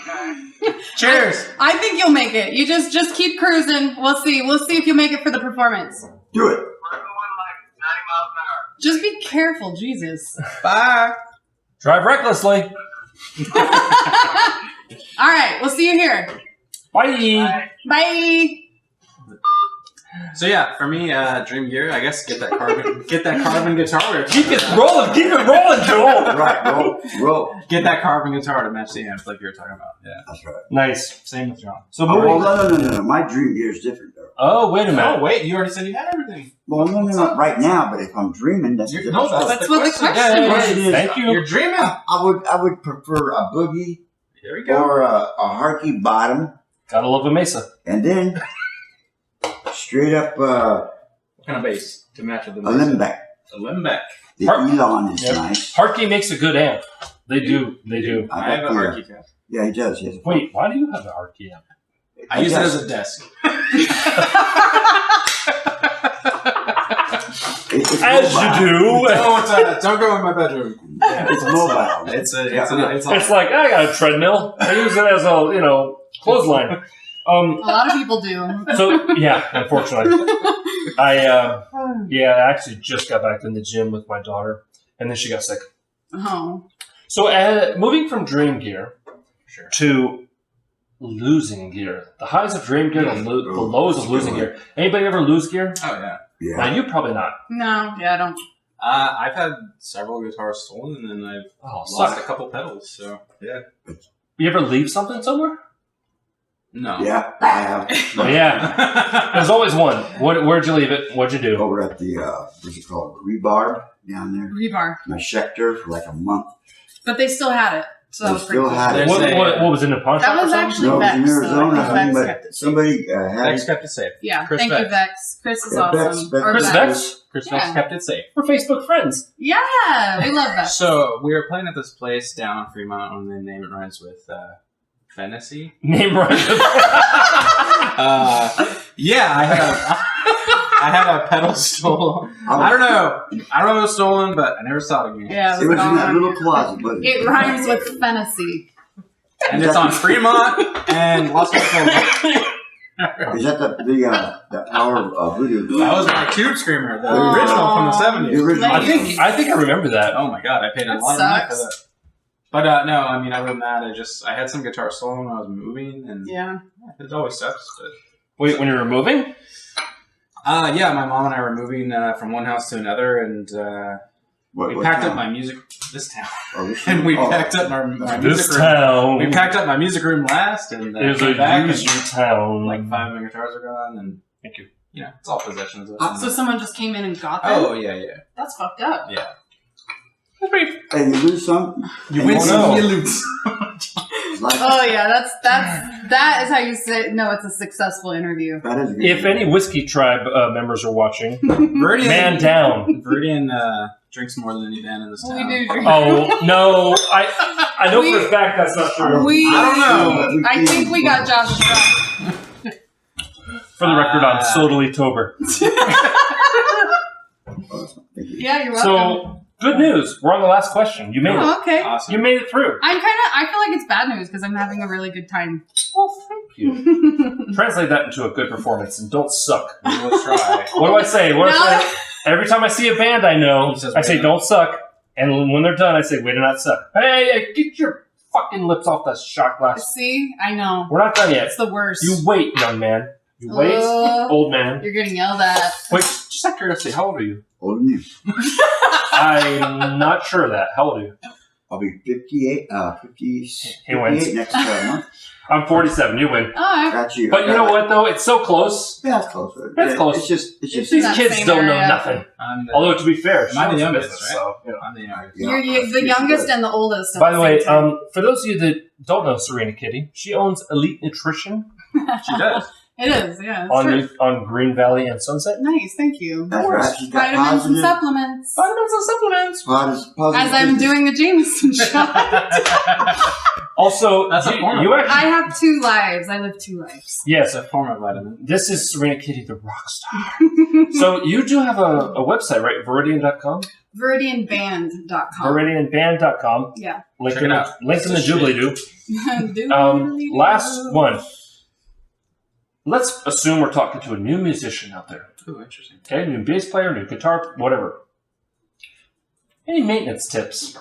Okay. Cheers. I think you'll make it. You just keep cruising. We'll see. We'll see if you make it for the performance. Do it. We're going like 90 miles an hour. Just be careful, Jesus. Bye. Drive recklessly. All right, we'll see you here. Bye. Bye. So yeah, for me, dream gear, I guess get that carbon guitar. Keep it rolling, Joel. Right, roll. Get that carbon guitar to match the amp, like you were talking about. Yeah. That's right. Nice. Same with John. So, Oh, moving. no. My dream gear is different, though. Oh, wait a minute. Oh wait, you already said you had everything. Well, no, not right now, but if I'm dreaming, that's a different No, story. That's what the question Yeah, was. It is. Thank you. You're dreaming. I would prefer a boogie There we go. or a harky bottom, Gotta love a Mesa. and then straight up What kind of bass to match with the a limbeck. A Limbeck. The Harp- Elon is Yep. nice. Harkey makes a good amp. They do. I have a got the, Harkey cap. Yeah, he does. Yes. Wait, why do you have a Harkey amp? I use it as a desk. It's As mobile. you do. Don't go in my bedroom. It's mobile. It's like, I got a treadmill. I use it as a, clothesline. A lot of people do. So, yeah, unfortunately. I actually just got back in the gym with my daughter, and then she got sick. Oh. So, moving from dream gear Sure. to losing gear. The highs of dream gear, the lows of losing gear. Anybody ever lose gear? Oh yeah. Yeah. Now, you probably not. No, yeah, I don't. I've had several guitars stolen, and then I've Oh, lost suck. a couple pedals. So yeah. You ever leave something somewhere? No. Yeah, I have. Yeah. There's always one. Where'd you leave it? What'd you do? Over at the, what's it called? Rebarb down there. Rebar. My Schecter for like a month. But they still had it. So that They was pretty still cool. had it. What was it in a pawn shop That or was something? actually No, it was Vex. in So I Arizona, think Vex but kept it. somebody had Vex it. kept it safe. Yeah, Chris thank you, Vex. Vex. Chris is Yeah, awesome. Vex. Or Chris Vex. Vex? Chris Yeah. Vex kept it safe. We're Facebook friends. Yeah, we love Vex. So we were playing at this place down on Fremont, and the name it rhymes with Fantasy. Name right. Yeah, I had a pedal stolen. I don't know if it was stolen, but I never saw it again. Yeah, It was in that gone. little closet, wasn't It rhymes with fantasy. And it's on Fremont and Los Angeles. Is that the Power of Voodoo? That was my Tube Screamer, the Oh. original from the The 70s. original. I think I remember that. Oh my god, I paid a That lot of money for sucks. that. But no, I mean, other than that, I had some guitars stolen when I was moving, and Yeah. it always sucks. But Wait, when you were moving? yeah, my mom and I were moving from one house to another, and We what packed up town? my music this town, Oh, this and we town? packed up my music This room. town We packed up my music room last, and is came back, a and user town. like 5 of my guitars are gone, and Thank you. You know, it's all possessions. So someone just came in and got them? Oh yeah. That's fucked up. Yeah. Hey, you lose some. You and win you some, lose you lose. Like, Oh yeah, that is how you say no. It's a successful interview. that is good. If any Whiskey Tribe members are watching, Viridian, man down. Viridian drinks more than any band in this town. We do drink. Oh no, I know for a fact that's not true. I don't know. I think we got Josh drunk. For the record, I'm totally sober. Yeah, you're welcome. So good news. We're on the last question. You made it. Oh, okay. Awesome. You made it through. I feel like it's bad news because I'm having a really good time. Well, thank you. Translate that into a good performance and don't suck. Let's try. What do I say? What do No. I say? Every time I see a band I know, He says, I say "Wait, don't suck. And when they're done, I say way to not suck. Hey, get your fucking lips off that shot glass. See, I know. We're not done yet. It's the worst. You wait, young man. You wait, old man. You're getting yelled at. Wait, just out of curiosity, how old are you? Older than you. I'm not sure of that. How old are you? I'll be 58, 50, He wins. 58 next month. I'm 47. You win. Oh, Got you. But you know what, though? It's so close. Yeah, it's close. It's close. It's just. These that kids same don't know area. nothing. I'm the, Although, to be fair, Am I the she owns a youngest, business, right? so, you know. I'm the youngest. Yeah. you're the youngest and the oldest. at By the the way, same time. for those of you that don't know Serena Kitty, she owns Elite Nutrition She does. It is, yeah. It's true. on Green Valley and Sunset. Nice, thank you. That's right. She's got Vitamins and positive. supplements. Vitamins and supplements. Positive As I'm fitness. doing the Jameson shot. Also, That's a form of you I actually have 2 lives. I live 2 lives. yes, It's a form of vitamin. this is Serena Kitty, the rock star. So you do have a website, right? Viridian.com? ViridianBand.com. Viridianband.com. Yeah. Link Check in it the, out. link in the It's a doobly-doo. Doodly-doo. Last one. Let's assume we're talking to a new musician out there. Oh, interesting. Okay, new bass player, new guitar, whatever. Any maintenance tips?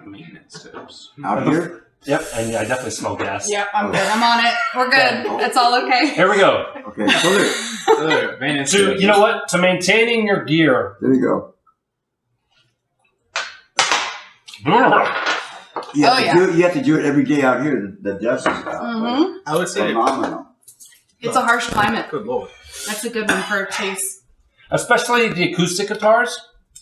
Maintenance tips. Out here? Yep, and I definitely smell gas. Yep, I'm good. I'm on it. We're good. It's all okay. Here we go. Okay, so there. Maintenance To tips. you know what? To maintaining your gear. There you go. You Oh, have to yeah. do it, you have to do it every day out here. The dust is out. Mm-hmm. I would say. Phenomenal. It's a harsh climate. Good lord. That's a good one for a chase. Especially the acoustic guitars.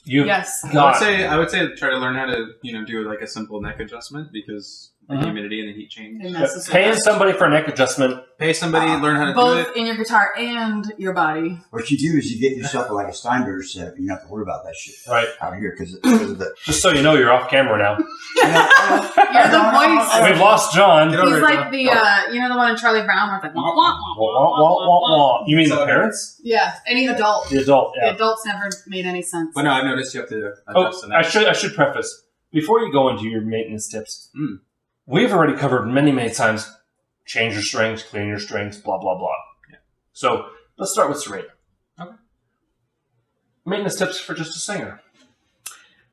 You Yes. got I would say try to learn how to do like a simple neck adjustment because the Mhm. humidity and the heat change. It messes with paying us. somebody for a neck adjustment. Pay somebody, learn how to do Both it. in your guitar and your body. What you do is you get yourself like a Steinberg set. You don't have to worry about that shit Right. out here because of the. Just so you know, you're off camera now. You're the voice. We've lost John. Get over He's it, like the, the one in Charlie Brown where it's like, wah, wah, wah, Wah, wah, wah, wah. You mean the parents? Yeah, any adult. The adult, The yeah. adults never made any sense. But no, I've noticed you have to Oh, adjust the neck. I should preface before you go into your maintenance tips. Mm. We've already covered many times. Change your strings, clean your strings, blah blah blah. Yeah. So let's start with Serena. Okay. Maintenance tips for just a singer.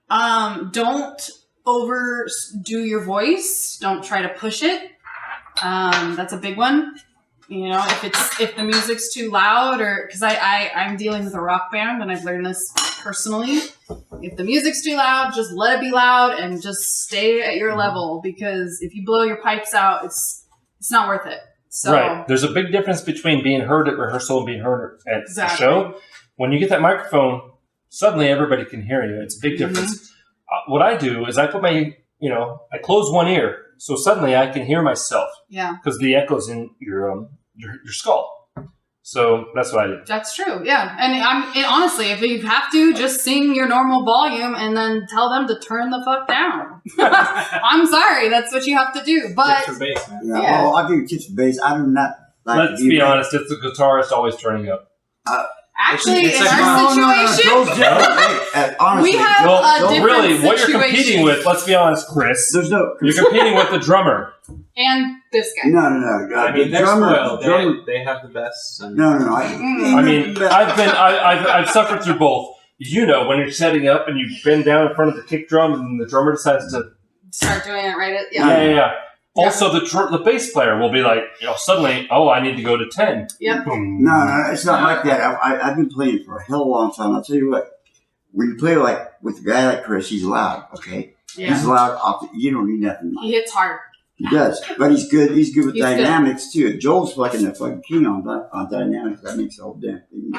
Don't overdo your voice. Don't try to push it. That's a big one. You know, if the music's too loud, or because I'm dealing with a rock band and I've learned this personally. If the music's too loud, just let it be loud and just stay at your level, because if you blow your pipes out, it's not worth it. So Right. There's a big difference between being heard at rehearsal and being heard at Exactly. the show. When you get that microphone, suddenly everybody can hear you. It's a big difference. What I do is I put I close one ear, so suddenly I can hear myself yeah, because the echo's in your skull. So that's what I do. that's true. Yeah, and honestly, if you have to, just sing your normal volume and then tell them to turn the fuck down. I'm sorry, that's what you have to do. But Tips for bass, man. Yeah, Yeah. well, I'll give you tips for bass. I do not like Let's to be give honest, it's the guitarist always turning up. actually, It's in like, our No, situation, Joe's different. Hey, honestly, we have Well, a different really, what you're situation. competing with, let's be honest, Chris, there's no. you're competing with the drummer. and this guy. No. I mean, they're drummer. spoiled. They have the best. And No. I mean, I've suffered through both. You know, when you're setting up and you bend down in front of the kick drum and the drummer decides to Start doing it right. Yeah. Also, the bass player will be like, suddenly, I need to go to 10. Yep. Boom. No, it's not like that. I've been playing for a hell of a long time. I'll tell you what. when you play like with a guy like Chris, he's loud. Okay, he's loud. You don't need nothing. He hits hard. He does, but he's good. He's good with He's dynamics too. Joel's fucking the fucking king on dynamics. That makes the whole damn thing.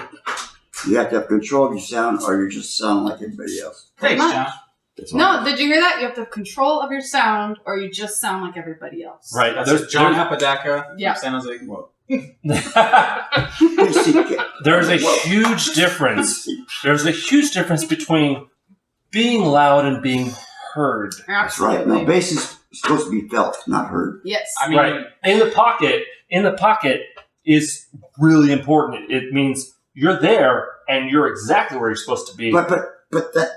You have to have control of your sound, or you're just sounding like everybody else. Thanks, John. No, did you hear that? You have to have control of your sound, or you just sound like everybody else. Right. That's John Apodaca. Yeah. San Jose. Whoa. There's a huge difference. There's a huge difference between being loud and being heard. That's right. No, bass is supposed to be felt, not heard. Yes. I mean, Right. In the pocket is really important. It means you're there and you're exactly where you're supposed to be. But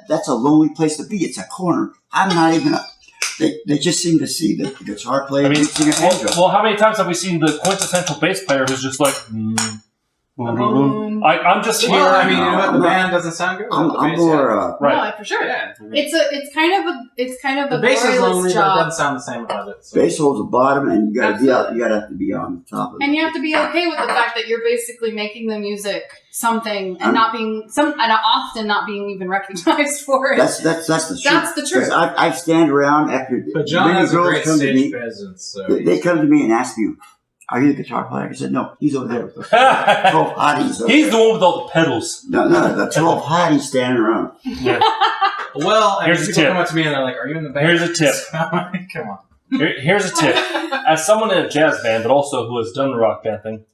that's a lonely place to be. It's a corner. I'm not even. They just seem to see the guitar player. I mean, sing a banjo. well, how many times have we seen the quintessential bass player who's just like, I'm just here. well, I mean, you know what? The band doesn't sound good. I'm The bass, more. Right. No, for sure. Yeah. It's kind of The a bass is lonely, glorious but it job. doesn't sound the same without it. So. Bass holds the bottom, and you gotta be out. Absolutely. You gotta have to be on the top of it. And you have to be okay with the fact that you're basically making the music something and not being and often not being even recognized for it. That's the truth. That's the truth. Because I stand around after But John many has a girls great come to stage me. presence. So They come to me and ask you, "Are you the guitar player?" I said, "No, he's over there with the 12 hotties." He's the one with all the pedals. No, the 12 hotties standing around. Yeah. well, I mean, Here's a people tip. come up to me and they're like, "Are you in the band?" Here's a tip. Come on. Here's a tip. As someone in a jazz band, but also who has done the rock band thing,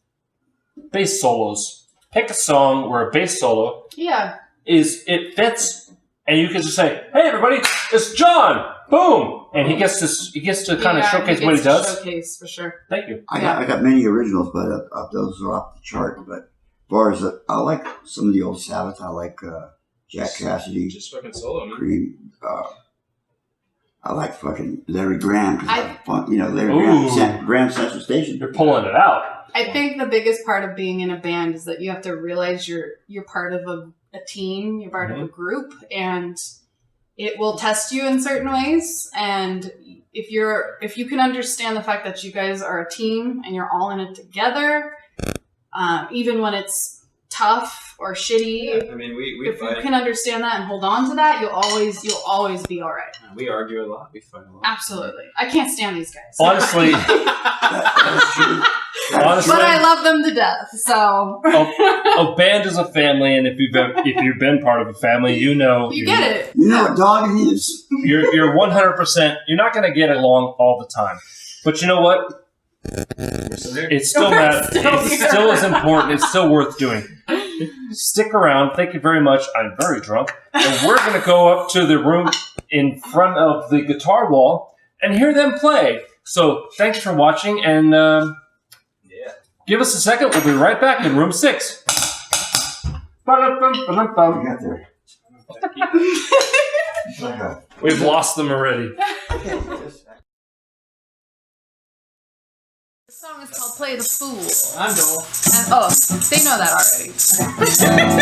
bass solos. Pick a song where a bass solo Yeah. it fits, and you can just say, "Hey, everybody, it's John!" Boom, and he gets to kind of showcase what he does. Showcase for sure. Thank you. I got many originals, but those are off the chart. But as far as I like some of the old Sabbath, I like Jack Cassidy, Just fucking solo, man. Cream. I like fucking Larry Graham. 'Cause I- Larry Ooh. Graham Central Station. You're pulling it out. I think the biggest part of being in a band is that you have to realize you're part of a team, you're part of a group, and it will test you in certain ways. And if you can understand the fact that you guys are a team and you're all in it together, even when it's tough or shitty, Yeah, I mean, we if you fight. can understand that and hold on to that, you'll always be all right. We argue a lot. We fight a lot. Absolutely. I can't stand these guys. Honestly, That's true. honestly, But I love them to death, so a band is a family, and if you've been part of a family, you know you get it. You know what dog it is? You're 100%. You're not going to get along all the time, but you know what? We're still here. It's still We're that. still It here. still is important. It's still worth doing. Stick around. Thank you very much. I'm very drunk, and we're going to go up to the room in front of the guitar wall and hear them play. So thanks for watching, and give us a second. We'll be right back in room 6. We got there. It's like a- We've lost them already. The song is called Play the Fool. I'm Joel. And, they know that already.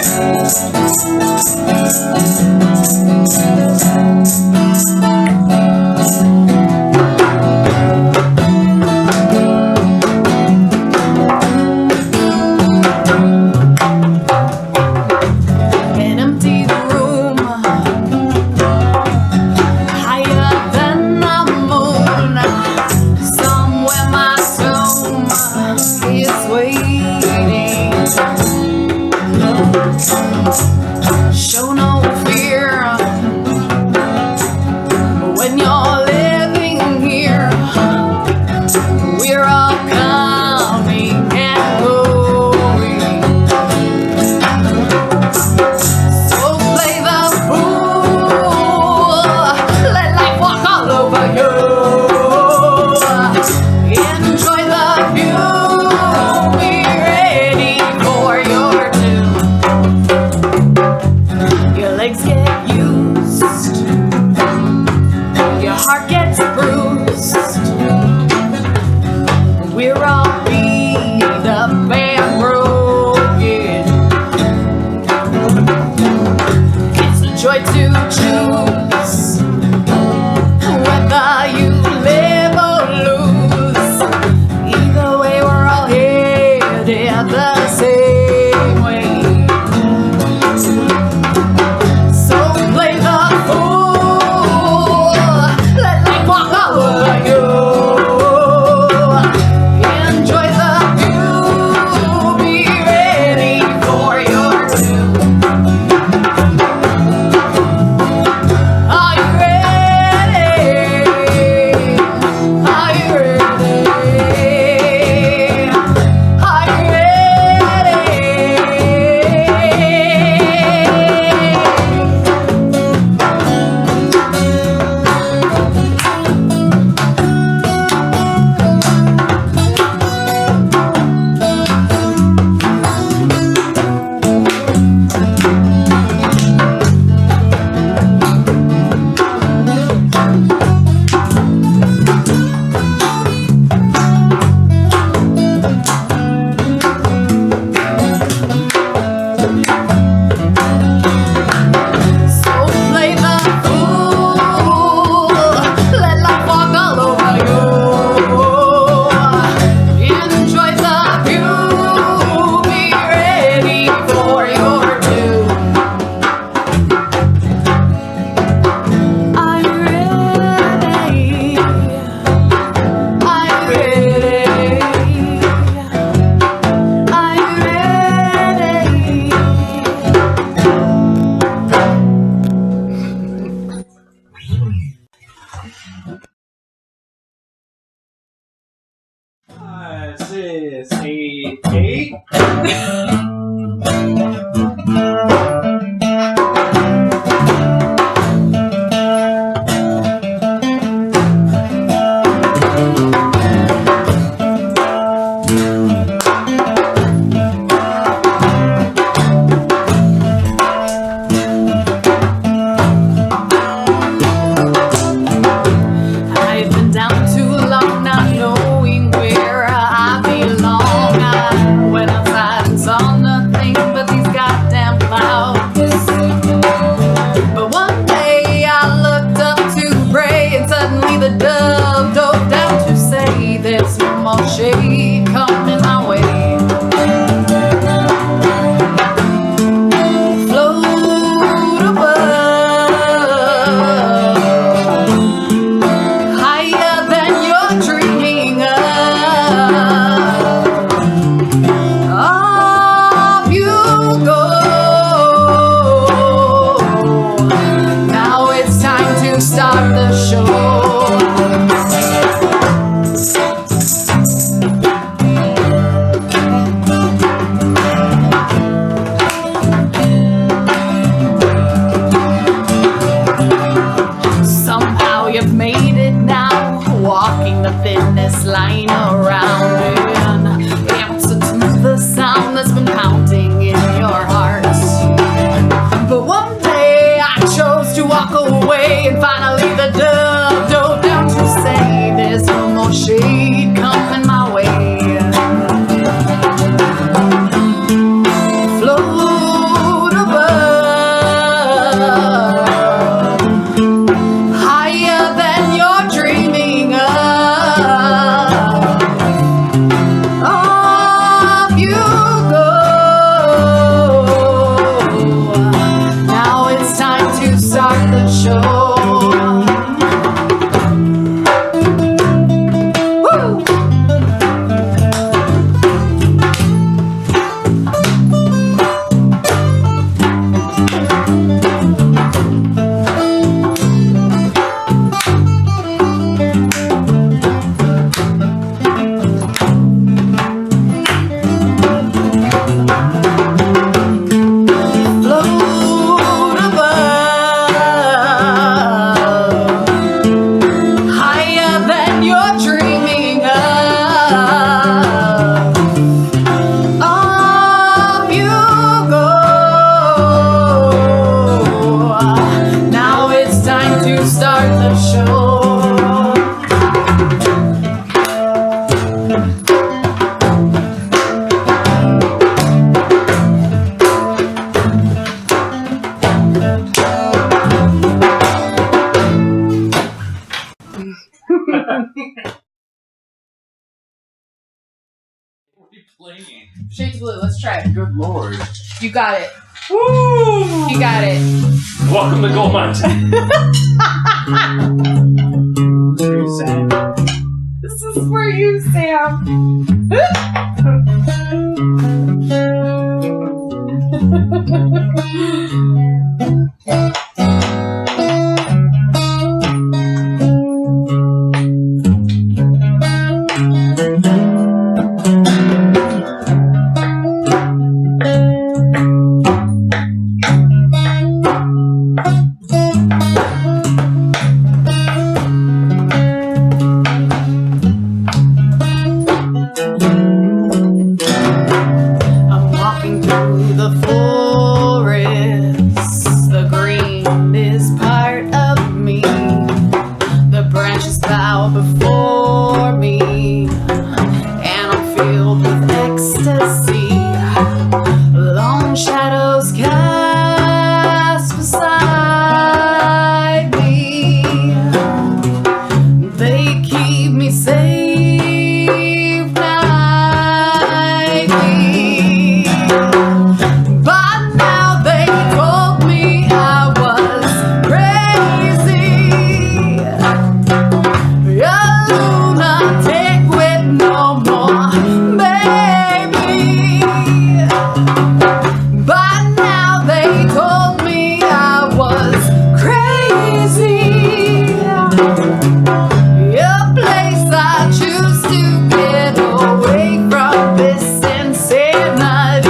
Can empty the room higher than the moon. Somewhere my tomb is waiting. Show no fear when you're living here. We're all coming and going. So play the fool, let life walk all over you. Enjoy the view, be ready for your tune. I've been down too long, not knowing where I belong. I went outside and saw nothing but these goddamn clouds. But one day I looked up to pray, and suddenly the dove dove down to say, there's no more shade coming my way. Float above, higher than you're dreaming of. Off you go. Now it's time to start the show. Somehow you've made it now, walking the thinnest line around, and answer to the sound that's been pounding in your heart. But one day I chose to walk away, and finally the dove dove down to say, there's no more shade coming my way. Float above, higher than you're dreaming of. Off you go. Now it's time to start the show. Woo! Float above, higher than you're dreaming of. Off you go. Now it's time to start the show. What are you playing? Shades of Blue, let's try it. Good lord. You got it. Woo! You got it. Welcome to Gold Mines. Very sad. This is for you, Sam. I'm walking through the forest. The green is part of me. The branches bow before me, and I'm filled with ecstasy. Long shadows cast beside me. They keep me safe nightly. But now they told me I was crazy. A lunatic with no more baby. But now they told me I was crazy. A place I choose to get away from this insanity.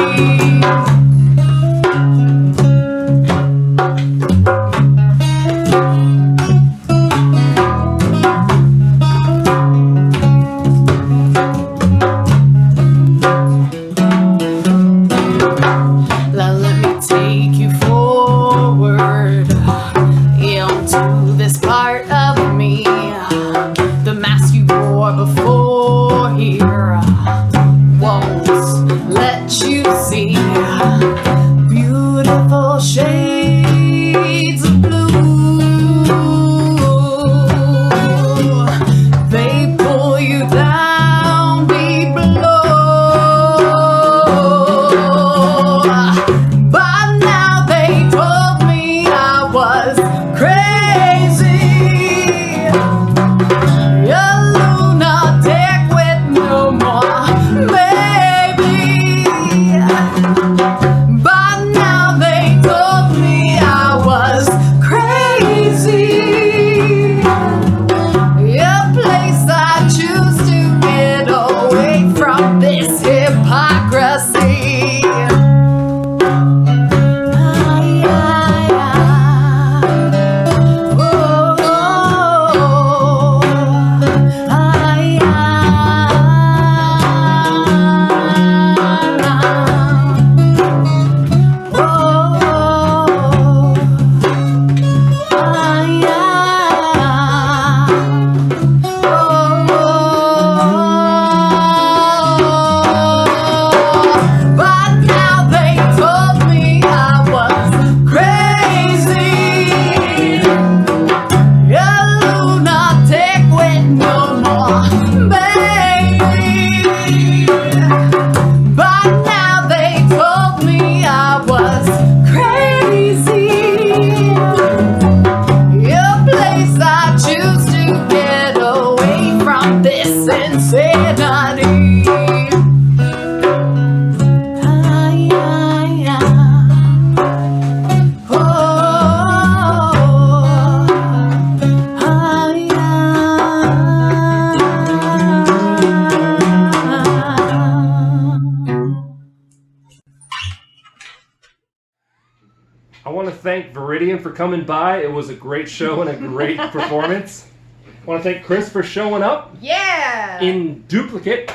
I want to thank Viridian for coming by. It was a great show and a great performance. I want to thank Chris for showing up Yeah! in duplicate.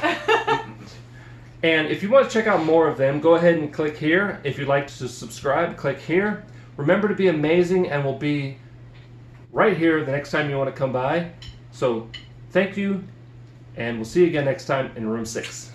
And if you want to check out more of them, go ahead and click here. If you'd like to subscribe, click here. Remember to be amazing, and we'll be right here the next time you want to come by. So thank you, and we'll see you again next time in room 6.